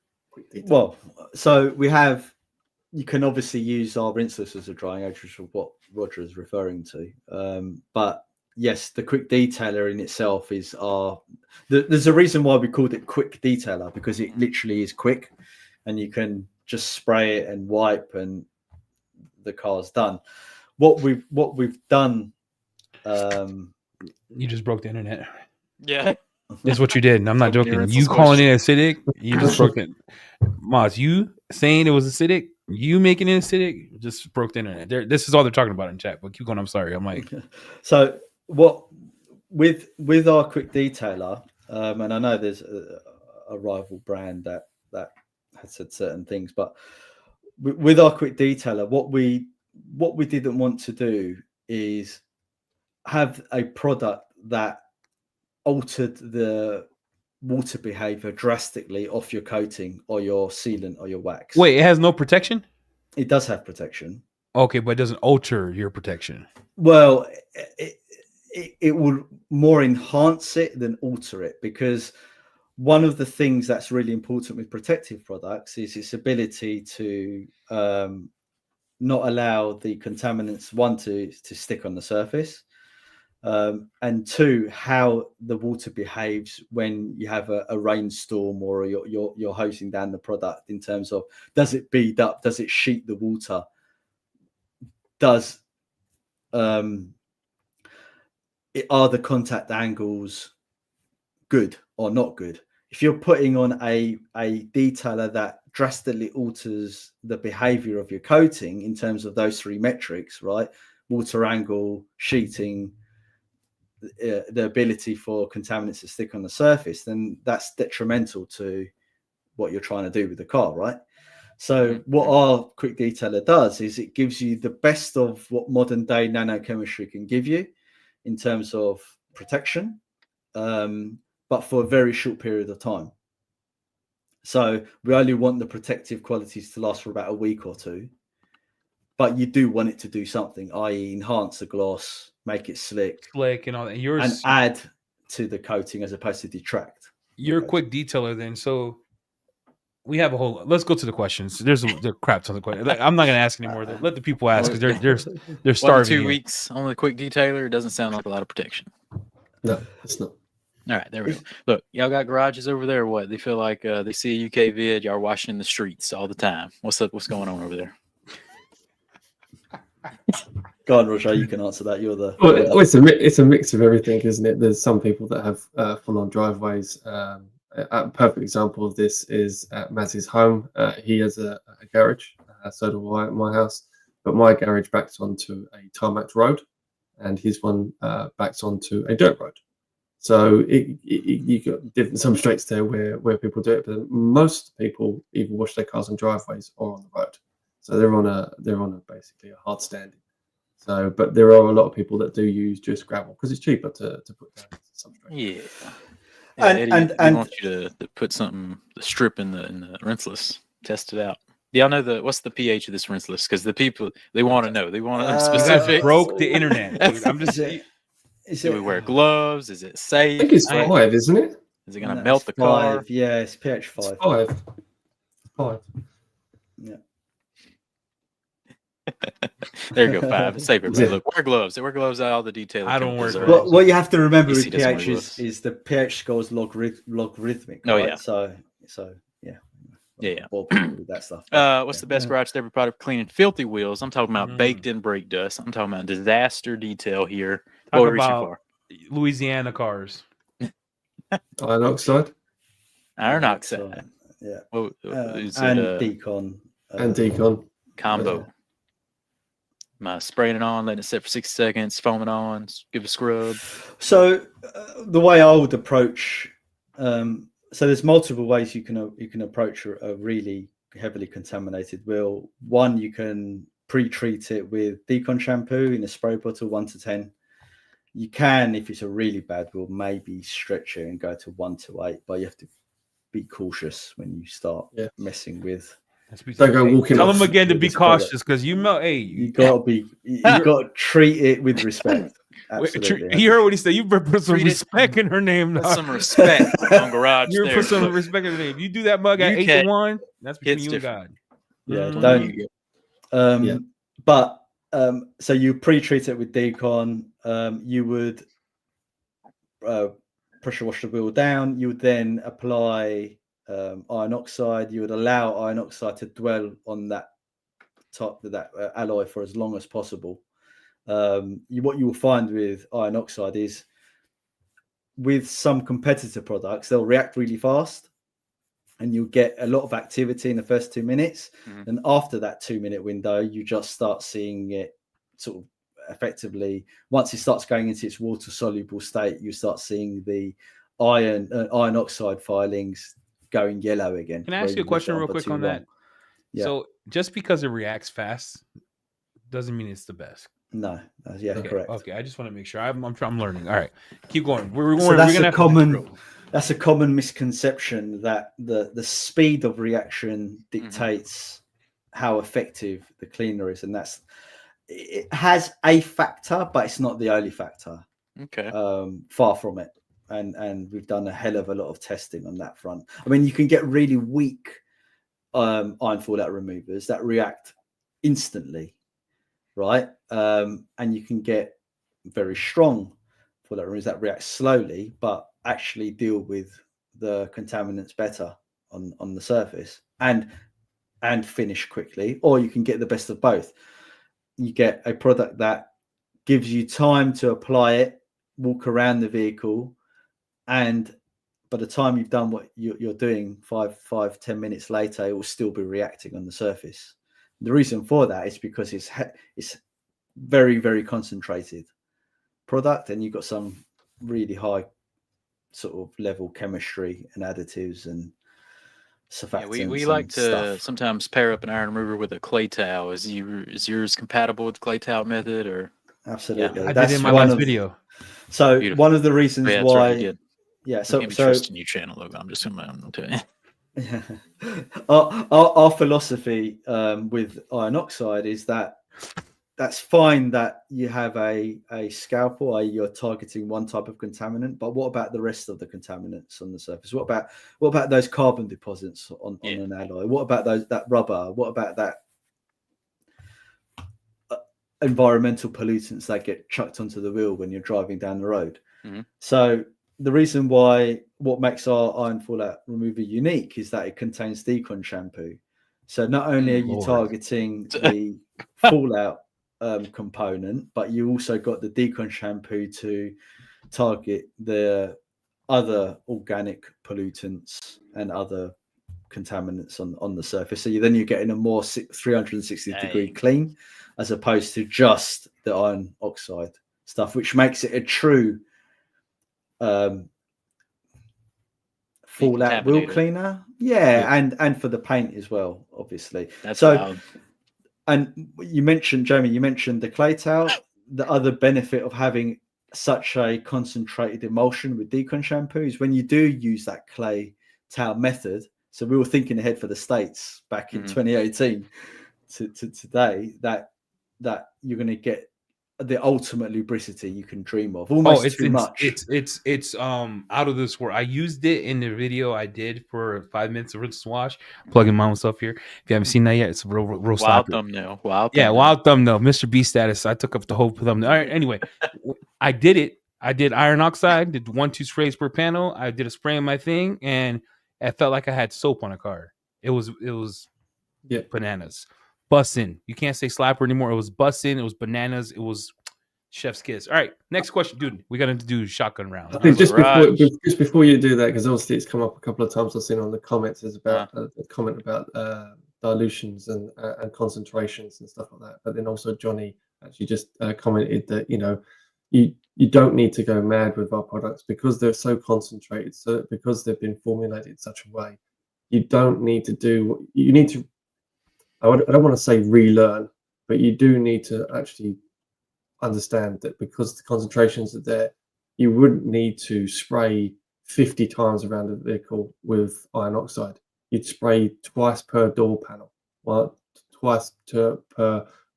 Well, so we have. You can obviously use our Rinseless as a drying agent, which is what Roger is referring to. But yes, the quick detailer in itself is there's a reason why we called it quick detailer, because it literally is quick, and you can just spray it and wipe, and the car's done. What we've done. You just broke the internet. Yeah. That's what you did. And I'm not joking. You calling it acidic, you just broke it. Moz, you saying it was acidic, you making it acidic, just broke the internet. This is all they're talking about in chat. But keep going. I'm sorry. I'm like, so what with our quick detailer, and I know there's a rival brand that has said certain things, but with our quick detailer, what we didn't want to do is have a product that altered the water behavior drastically off your coating or your sealant or your wax. Wait, it has no protection? It does have protection. Okay, but it doesn't alter your protection. Well, it will more enhance it than alter it, because one of the things that's really important with protective products is its ability to not allow the contaminants, one, to stick on the surface, and two, how the water behaves when you have a rainstorm or you're hosing down the product, in terms of, does it bead up, does it sheet the water, are the contact angles good or not good? If you're putting on a detailer that drastically alters the behavior of your coating in terms of those three metrics, right? Water angle, sheeting, the ability for contaminants to stick on the surface, then that's detrimental to what you're trying to do with the car, right? So what our quick detailer does is it gives you the best of what modern day nanochemistry can give you in terms of protection, but for a very short period of time. So we only want the protective qualities to last for about a week or two, but you do want it to do something, i.e. enhance the gloss, make it slick and all that. And add to the coating as opposed to detract. You're a quick detailer then. So we have a whole. Let's go to the questions. There's a crap ton of questions. I'm not going to ask anymore. Let the people ask, because they're starving. 2 weeks on the quick detailer doesn't sound like a lot of protection. No, it's not. All right, there we go. Look, y'all got garages over there or what? They feel like they see a UK vid, y'all are washing in the streets all the time. What's up? What's going on over there? Go on, Roger, you can answer that. You're the... Well, it's a mix of everything, isn't it? There's some people that have full-on driveways. A perfect example of this is at Maz's home. He has a garage, so do I at my house. But my garage backs onto a tarmac road, and his one backs onto a dirt road. So you got some streets there where people do it, but most people either wash their cars on driveways or on the road. So they're on a basically a hard standing. So, but there are a lot of people that do use just gravel because it's cheaper to put down some streets. Yeah. And I want you to put the strip in the Rinseless, test it out. Y'all know what's the pH of this Rinseless? Because the people, they want to know. They want to specific. Broke the internet. Dude. I'm just. Do we wear gloves? Is it safe? I think it's 5, isn't it? Is it going to melt the car? Yeah, it's pH 5. It's 5. Yeah. There you go, 5. It's safer. Look, wear gloves. They wear gloves out all the detail. I don't wear gloves. What you have to remember with pH is the pH score is logarithmic. Right? Oh yeah. So yeah. Yeah. With that stuff. What's the best garage to every product for cleaning filthy wheels? I'm talking about baked in brake dust. I'm talking about disaster detail here. Talk about Louisiana cars. Iron oxide. Iron oxide. Yeah. And Decon. And Decon. Combo. Am I spraying it on, letting it sit for 60 seconds, foaming on, give it a scrub? So the way I would approach, so there's multiple ways you can approach a really heavily contaminated wheel. One, you can pre-treat it with Decon shampoo in a spray bottle, 1 to 10. You can, if it's a really bad wheel, maybe stretch it and go to 1 to 8, but you have to be cautious when you start messing with. Don't go walking. Tell them again to be cautious, because you gotta treat it with respect. Absolutely. You heard what he said. You better put some respect in her name. Put some respect on Garage. You put some respect in her name. You do that mug at 8 to 1. That's between you and God. Yeah, don't. But so you pre-treat it with Decon. You would pressure wash the wheel down. You would then apply iron oxide. You would allow iron oxide to dwell on that alloy for as long as possible. What you will find with iron oxide is, with some competitor products, they'll react really fast, and you'll get a lot of activity in the first 2 minutes. And after that 2-minute window, you just start seeing it sort of effectively. Once it starts going into its water soluble state, you start seeing the iron oxide filings going yellow again. Can I ask you a question real quick on that? Yeah. So just because it reacts fast doesn't mean it's the best. No. Correct. Okay, I just want to make sure. I'm learning. All right, keep going. That's a common misconception, that the speed of reaction dictates how effective the cleaner is, and it has a factor, but it's not the only factor. Okay. Far from it. And we've done a hell of a lot of testing on that front. I mean, you can get really weak iron fallout removers that react instantly, right? And you can get very strong fallout removers that react slowly, but actually deal with the contaminants better on the surface and finish quickly. Or you can get the best of both. You get a product that gives you time to apply it, walk around the vehicle, and by the time you've done what you're doing, 10 minutes later, it will still be reacting on the surface. The reason for that is because it's very, very concentrated product, and you've got some really high sort of level chemistry and additives and surfactants. Yeah, we like to sometimes pair up an iron remover with a clay towel. Is yours compatible with the clay towel method? Or absolutely? Yeah, I did in my last video. So beautiful. One of the reasons why, so trust a new channel logo. I'm just gonna tell you. Yeah. Our philosophy with iron oxide is that's fine that you have a scalpel, you're targeting one type of contaminant, but what about the rest of the contaminants on the surface? What about those carbon deposits on an alloy? What about that rubber? What about that environmental pollutants that get chucked onto the wheel when you're driving down the road? So the reason why what makes our iron fallout remover unique is that it contains Decon shampoo. So not only are you targeting the fallout component, but you also got the Decon shampoo to target the other organic pollutants and other contaminants on the surface. So you're getting a more 360 degree clean, as opposed to just the iron oxide stuff, which makes it a true fallout wheel cleaner. And for the paint as well, obviously. That's wild. And you mentioned, Jamie, the clay towel. The other benefit of having such a concentrated emulsion with Decon shampoo is when you do use that clay towel method. So we were thinking ahead for the States back in 2018 to today, that you're going to get the ultimate lubricity you can dream of. Almost too much. It's out of this world. I used it in the video I did for 5 minutes of rinse wash, plugging my own stuff here. If you haven't seen that yet, it's a real wild thumbnail. Wild thumbnail. Mr. B status. I took up the whole thumbnail. All right, anyway, I did it. I did iron oxide, did 1-2 sprays per panel. I did a spray on my thing, and it felt like I had soap on a car. It was bananas. Bussin'. You can't say slapper anymore. It was bussin'. It was bananas. It was chef's kiss. All right, next question, dude. We got to do shotgun round. I think just before you do that, because obviously it's come up a couple of times. I've seen on the comments is about a comment about dilutions and concentrations and stuff like that. But then also Johnny actually just commented that you don't need to go mad with our products because they're so concentrated. So because they've been formulated in such a way, you don't need to do. You need to. I don't want to say relearn, but you do need to actually understand that because the concentrations are there, you wouldn't need to spray 50 times around a vehicle with iron oxide. You'd spray twice per door panel, twice per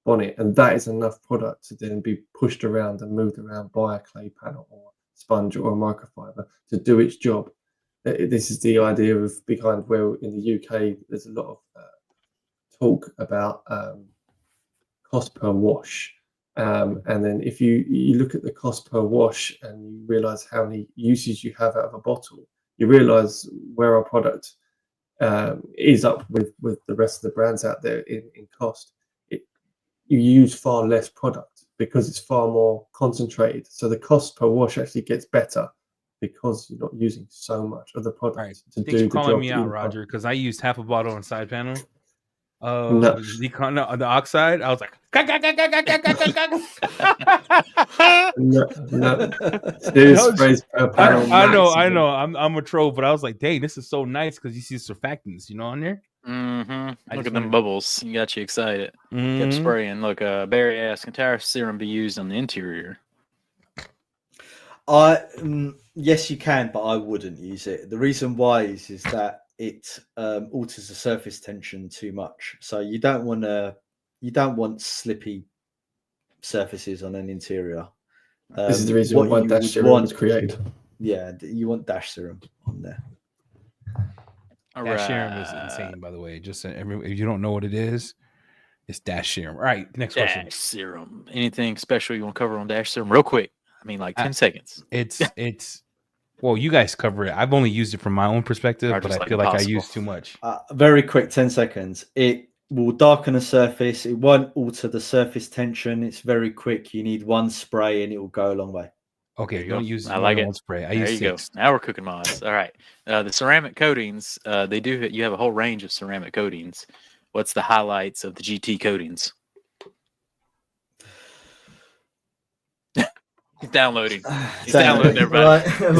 bonnet, and that is enough product to then be pushed around and moved around by a clay panel or sponge or a microfiber to do its job. This is the idea of behind where in the UK there's a lot of talk about cost per wash. And then if you look at the cost per wash and you realize how many uses you have out of a bottle, you realize where our product is up with the rest of the brands out there in cost. You use far less product because it's far more concentrated. So the cost per wash actually gets better because you're not using so much of the product to do the job. Calling me out, Roger, because I used half a bottle on side panel. Decon, the oxide. I was like, I know. I'm a troll, but I was like, dang, this is so nice because you see surfactants, on there. Mm-hmm. Look at them bubbles. You got you excited. Kept spraying. Look, Barry asked, can tire serum be used on the interior? Yes, you can, but I wouldn't use it. The reason why is that it alters the surface tension too much. So you don't want slippy surfaces on an interior. This is the reason why dash serum was created. Yeah, you want dash serum on there. Dash serum is insane, by the way. Just if you don't know what it is, it's dash serum. All right, next question. Dash serum. Anything special you want to cover on dash serum, real quick? I mean, like 10 seconds. It's. Well, you guys cover it. I've only used it from my own perspective, but I feel like I use too much. Very quick, 10 seconds. It will darken the surface. It won't alter the surface tension. It's very quick. You need one spray, and it will go a long way. Okay, don't use I like one spray. I use 6. Go. Now we're cooking mods. All right. The ceramic coatings, you have a whole range of ceramic coatings. What's the highlights of the GT coatings? He's downloading. He's downloading, everybody. I'm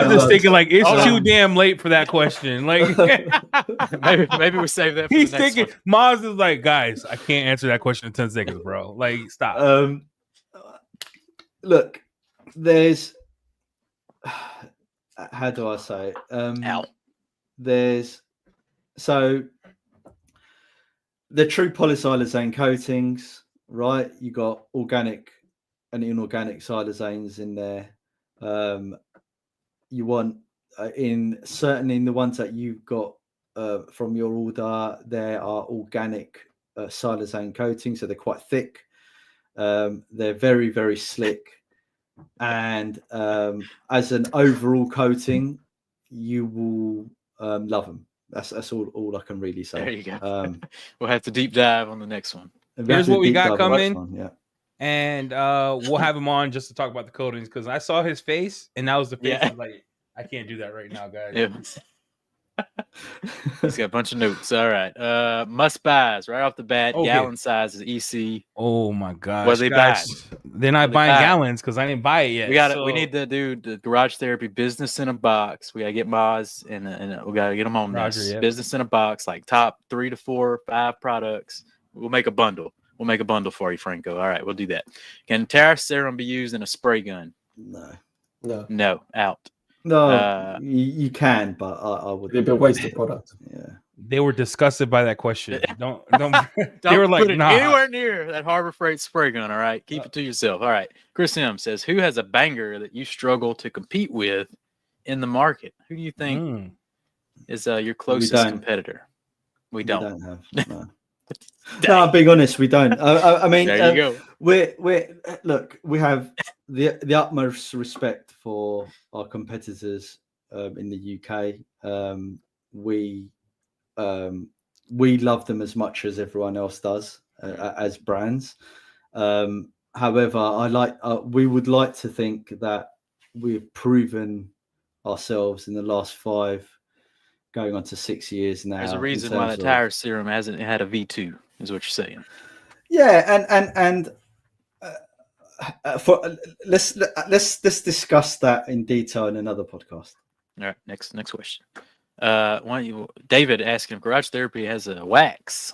just thinking like it's too damn late for that question. Like maybe we save that. He's thinking Maz is like, guys, I can't answer that question in 10 seconds, bro. Like, stop. Look, there's how do I say it? There's the true polysiloxane coatings, right? You got organic and inorganic siloxanes in there. You want in the ones that you've got from your order, there are organic siloxane coatings, so they're quite thick. They're very, very slick, and as an overall coating, you will love them. That's all I can really say. There you go. We'll have to deep dive on the next one. Here's what we got coming. And we'll have him on just to talk about the coatings because I saw his face and that was the face. I was like, I can't do that right now, guys. Yeah. He's got a bunch of notes. All right. Must buys right off the bat. Okay. Gallon size is EC. Oh my gosh. What they buy? They're not buying gallons because I didn't buy it yet. We got it. We need to do the garage therapy business in a box. We gotta get Moz and we gotta get them on this. Business in a box, like top 3 to 4, 5 products. We'll make a bundle. We'll make a bundle for you, Franco. All right, we'll do that. Can tariff serum be used in a spray gun? No. Out. No, you can, but I would. It'd be a waste of product. Yeah. They were disgusted by that question. Don't they were like, nah. Anywhere near that Harbor Freight spray gun. All right, keep it to yourself. All right. Chris M says, who has a banger that you struggle to compete with in the market? Who do you think is your closest competitor? We don't have. No. No, I'm being honest. We don't. I mean, there you go. We have the utmost respect for our competitors in the UK. We love them as much as everyone else does as brands. However, we would like to think that we've proven ourselves in the last 5. Going on to 6 years now. There's a reason why the tire serum hasn't had a V2, is what you're saying. Yeah, and let's discuss that in detail in another podcast. All right, next question. David asking if Garage Therapy has a wax.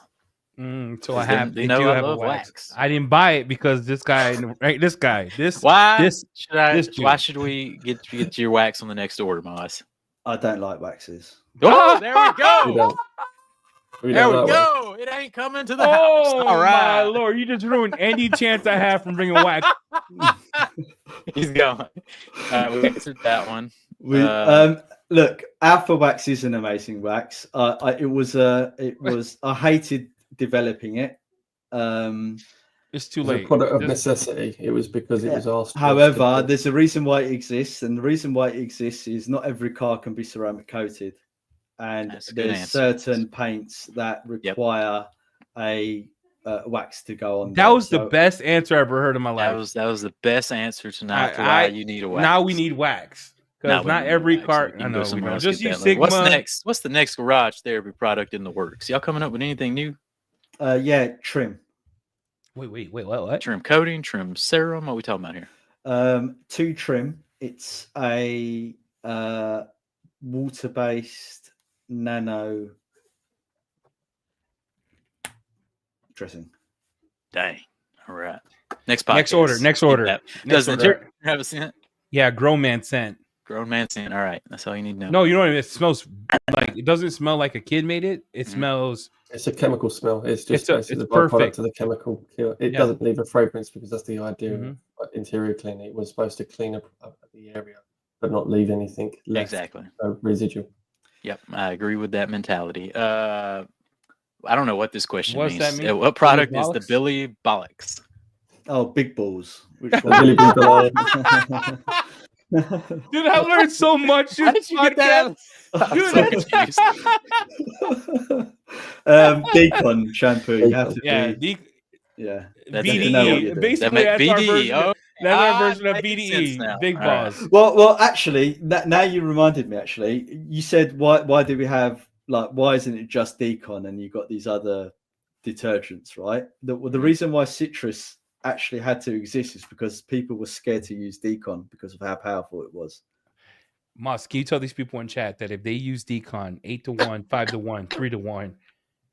So I have. They do have a wax. I didn't buy it because this guy, right? Why should we get your wax on the next order, Moz? I don't like waxes. Oh, there we go. There we go. It ain't coming to the house. All right, my Lord, you just ruined any chance I have from bringing wax. He's going. We answered that one. Look, Alpha Wax is an amazing wax. I hated developing it. It's too late. A product of necessity. It was because it was asked. However, there's a reason why it exists, and the reason why it exists is not every car can be ceramic coated, and there's certain paints that require a wax to go on. That was the best answer I ever heard in my life. That was the best answer tonight. Why you need a wax? Now we need wax. Because not every car. I know. We don't. Just use Sigma. What's next? What's the next Garage Therapy product in the works? Y'all coming up with anything new? Yeah, trim. Wait. What? Trim coating, trim serum. What are we talking about here? 2 trim. It's a water-based nano dressing. Dang. All right. Next podcast. Next order. Does the Jerry have a scent? Yeah, grown man scent. Grown man scent. All right. That's all you need to know. No, you know what I mean? It smells like, it doesn't smell like a kid made it. It smells. It's a chemical smell. It's just it's the perfect byproduct of the chemical. It doesn't leave a fragrance because that's the idea of interior cleaning. It was supposed to clean up the area, but not leave anything left. Exactly. Residual. Yep. I agree with that mentality. I don't know what this question means. That mean? What product is the Billy Bollocks? Oh, big balls. Which Billy Bollocks. Dude, I learned so much. How did you get that? Decon shampoo. You have to BDE. Basically, BDE. That's our version of BDE. Big balls. Well, actually, now you reminded me. Actually, you said why do we have why isn't it just Decon and you got these other detergents, right? The reason why citrus actually had to exist is because people were scared to use Decon because of how powerful it was. Moss, can you tell these people in chat that if they use Decon 8-1, 5-1, 3-1,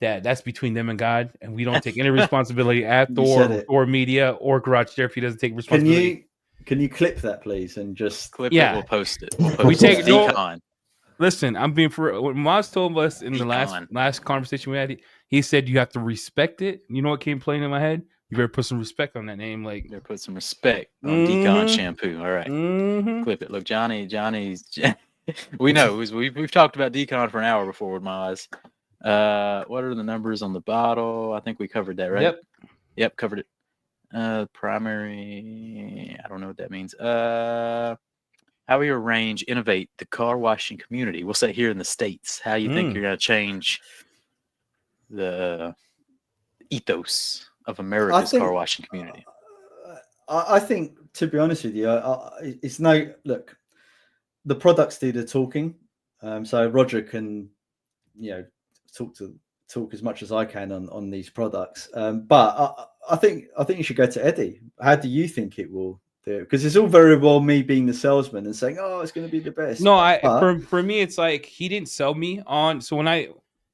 that's between them and God, and we don't take any responsibility at Thor or media or Garage Therapy doesn't take responsibility. Can you clip that, please, and just clip it? We'll post it. We take Decon. Listen, I'm being for what Moss told us in the last conversation we had. He said you have to respect it. You know what came playing in my head? You better put some respect on that name. Like, you better put some respect on Decon shampoo. All right. Clip it. Look, Johnny's. We know. We've talked about Decon for an hour before with Moz. What are the numbers on the bottle? I think we covered that, right? Yep, covered it. Primary. I don't know what that means. How we innovate the car washing community. We'll say here in the States. How you think you're going to change the ethos of America's car washing community? I think, to be honest with you, it's look. The products do the talking, so Roger can, talk as much as I can on these products. But I think you should go to Eddie. How do you think it will do? Because it's all very well me being the salesman and saying, "Oh, it's going to be the best." No, for me, it's like he didn't sell me on. So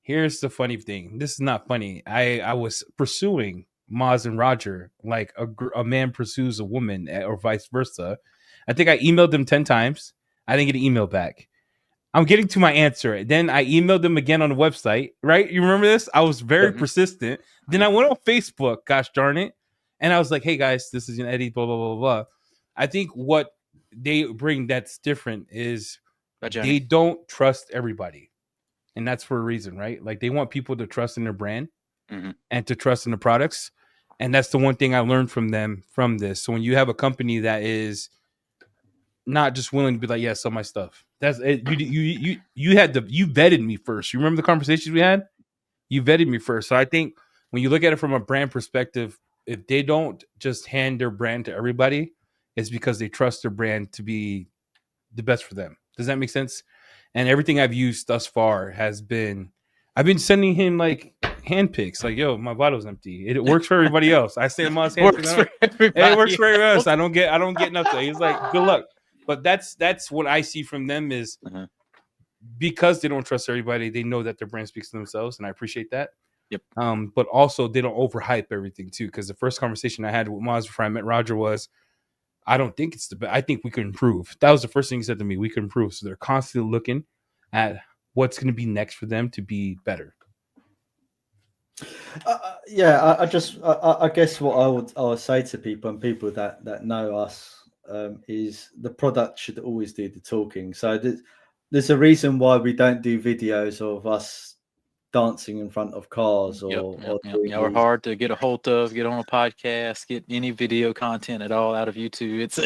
here's the funny thing. This is not funny. I was pursuing Moz and Roger like a man pursues a woman or vice versa. I think I emailed them 10 times. I didn't get an email back. I'm getting to my answer. Then I emailed them again on the website, right? You remember this? I was very persistent. Then I went on Facebook, gosh darn it. And I was like, hey guys, this is Eddie, blah, blah, blah, blah. I think what they bring that's different is they don't trust everybody. And that's for a reason, right? Like they want people to trust in their brand and to trust in the products. And that's the one thing I learned from them from this. So when you have a company that is not just willing to be like, yeah, sell my stuff. That's it. You vetted me first. You remember the conversations we had? You vetted me first. So I think when you look at it from a brand perspective, if they don't just hand their brand to everybody, it's because they trust their brand to be the best for them. Does that make sense? And everything I've used thus far has been, I've been sending him like hand picks. Like, yo, my bottle's empty. It works for everybody else. I say Maz hand Works for everybody. It works for everybody else. I don't get nothing. He's like, good luck. But that's what I see from them is because they don't trust everybody, they know that their brand speaks to themselves, and I appreciate that. Yep. But also they don't overhype everything too. Because the first conversation I had with Maz before I met Roger was, I don't think it's the best. I think we could improve. That was the first thing he said to me. We could improve. So they're constantly looking at what's going to be next for them to be better. I guess what I would say to people and people that know us is the product should always do the talking. So there's a reason why we don't do videos of us dancing in front of cars or we're hard to get a hold of, get on a podcast, get any video content at all out of YouTube. It's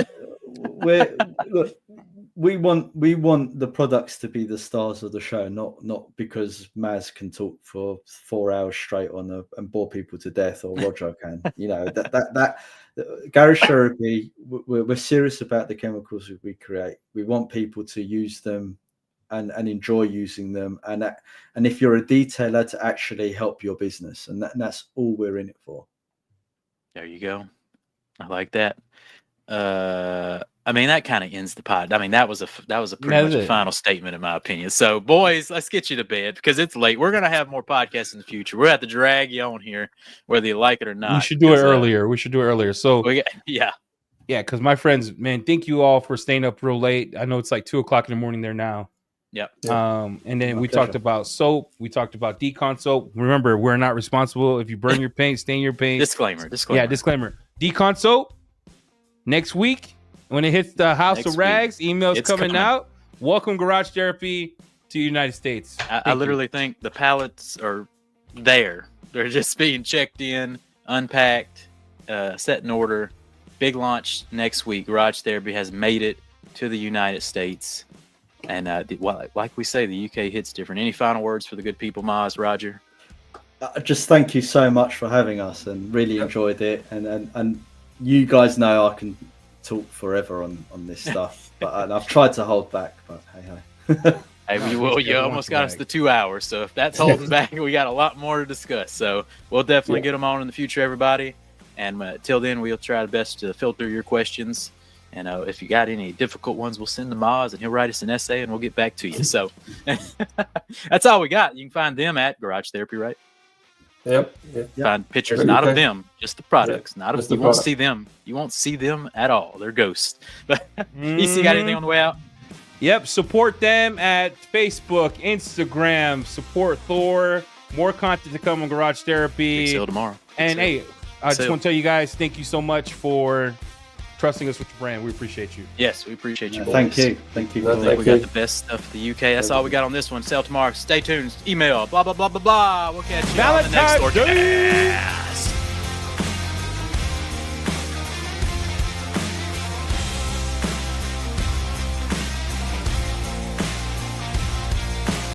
we want the products to be the stars of the show, not because Maz can talk for 4 hours straight and bore people to death, or Roger can. That Garage Therapy, we're serious about the chemicals we create. We want people to use them and enjoy using them, and if you're a detailer, to actually help your business, and that's all we're in it for. There you go. I like that. I mean, that kind of ends the pod. I mean, that was pretty much a final statement in my opinion. So, boys, let's get you to bed because it's late. We're gonna have more podcasts in the future. We're gonna have to drag you on here, whether you like it or not. We should do it earlier. So, because my friends, man, thank you all for staying up real late. I know it's like 2:00 in the morning there now. Yep. And then we talked about soap. We talked about Decon soap. Remember, we're not responsible if you burn your paint, stain your paint. Disclaimer. Yeah, disclaimer. Decon soap next week when it hits the House of Rags. Emails coming out. Welcome Garage Therapy to the United States. I literally think the pallets are there. They're just being checked in, unpacked, set in order. Big launch next week. Garage Therapy has made it to the United States. And like we say, the UK hits different. Any final words for the good people, Maz, Roger? Just thank you so much for having us, and really enjoyed it. And you guys know I can talk forever on this stuff, but I've tried to hold back. But hey. Hey, you almost got us to 2 hours. So if that's holding back, we got a lot more to discuss. So we'll definitely get them on in the future, everybody. And till then, we'll try our best to filter your questions. And if you got any difficult ones, we'll send to Maz and he'll write us an essay and we'll get back to you. So that's all we got. You can find them at Garage Therapy, right? Yep. Find pictures, not of them, just the products. Not of you. Won't see them. You won't see them at all. They're ghosts. But EC, got anything on the way out? Yep. Support them at Facebook, Instagram. Support Thor. More content to come on Garage Therapy. Big sale tomorrow. And hey, I just want to tell you guys, thank you so much for trusting us with your brand. We appreciate you. Yes, we appreciate you. Thank you. We got the best stuff for the UK. That's all we got on this one. Sale tomorrow. Stay tuned. Email. Blah blah blah blah blah. We'll catch you on the next one.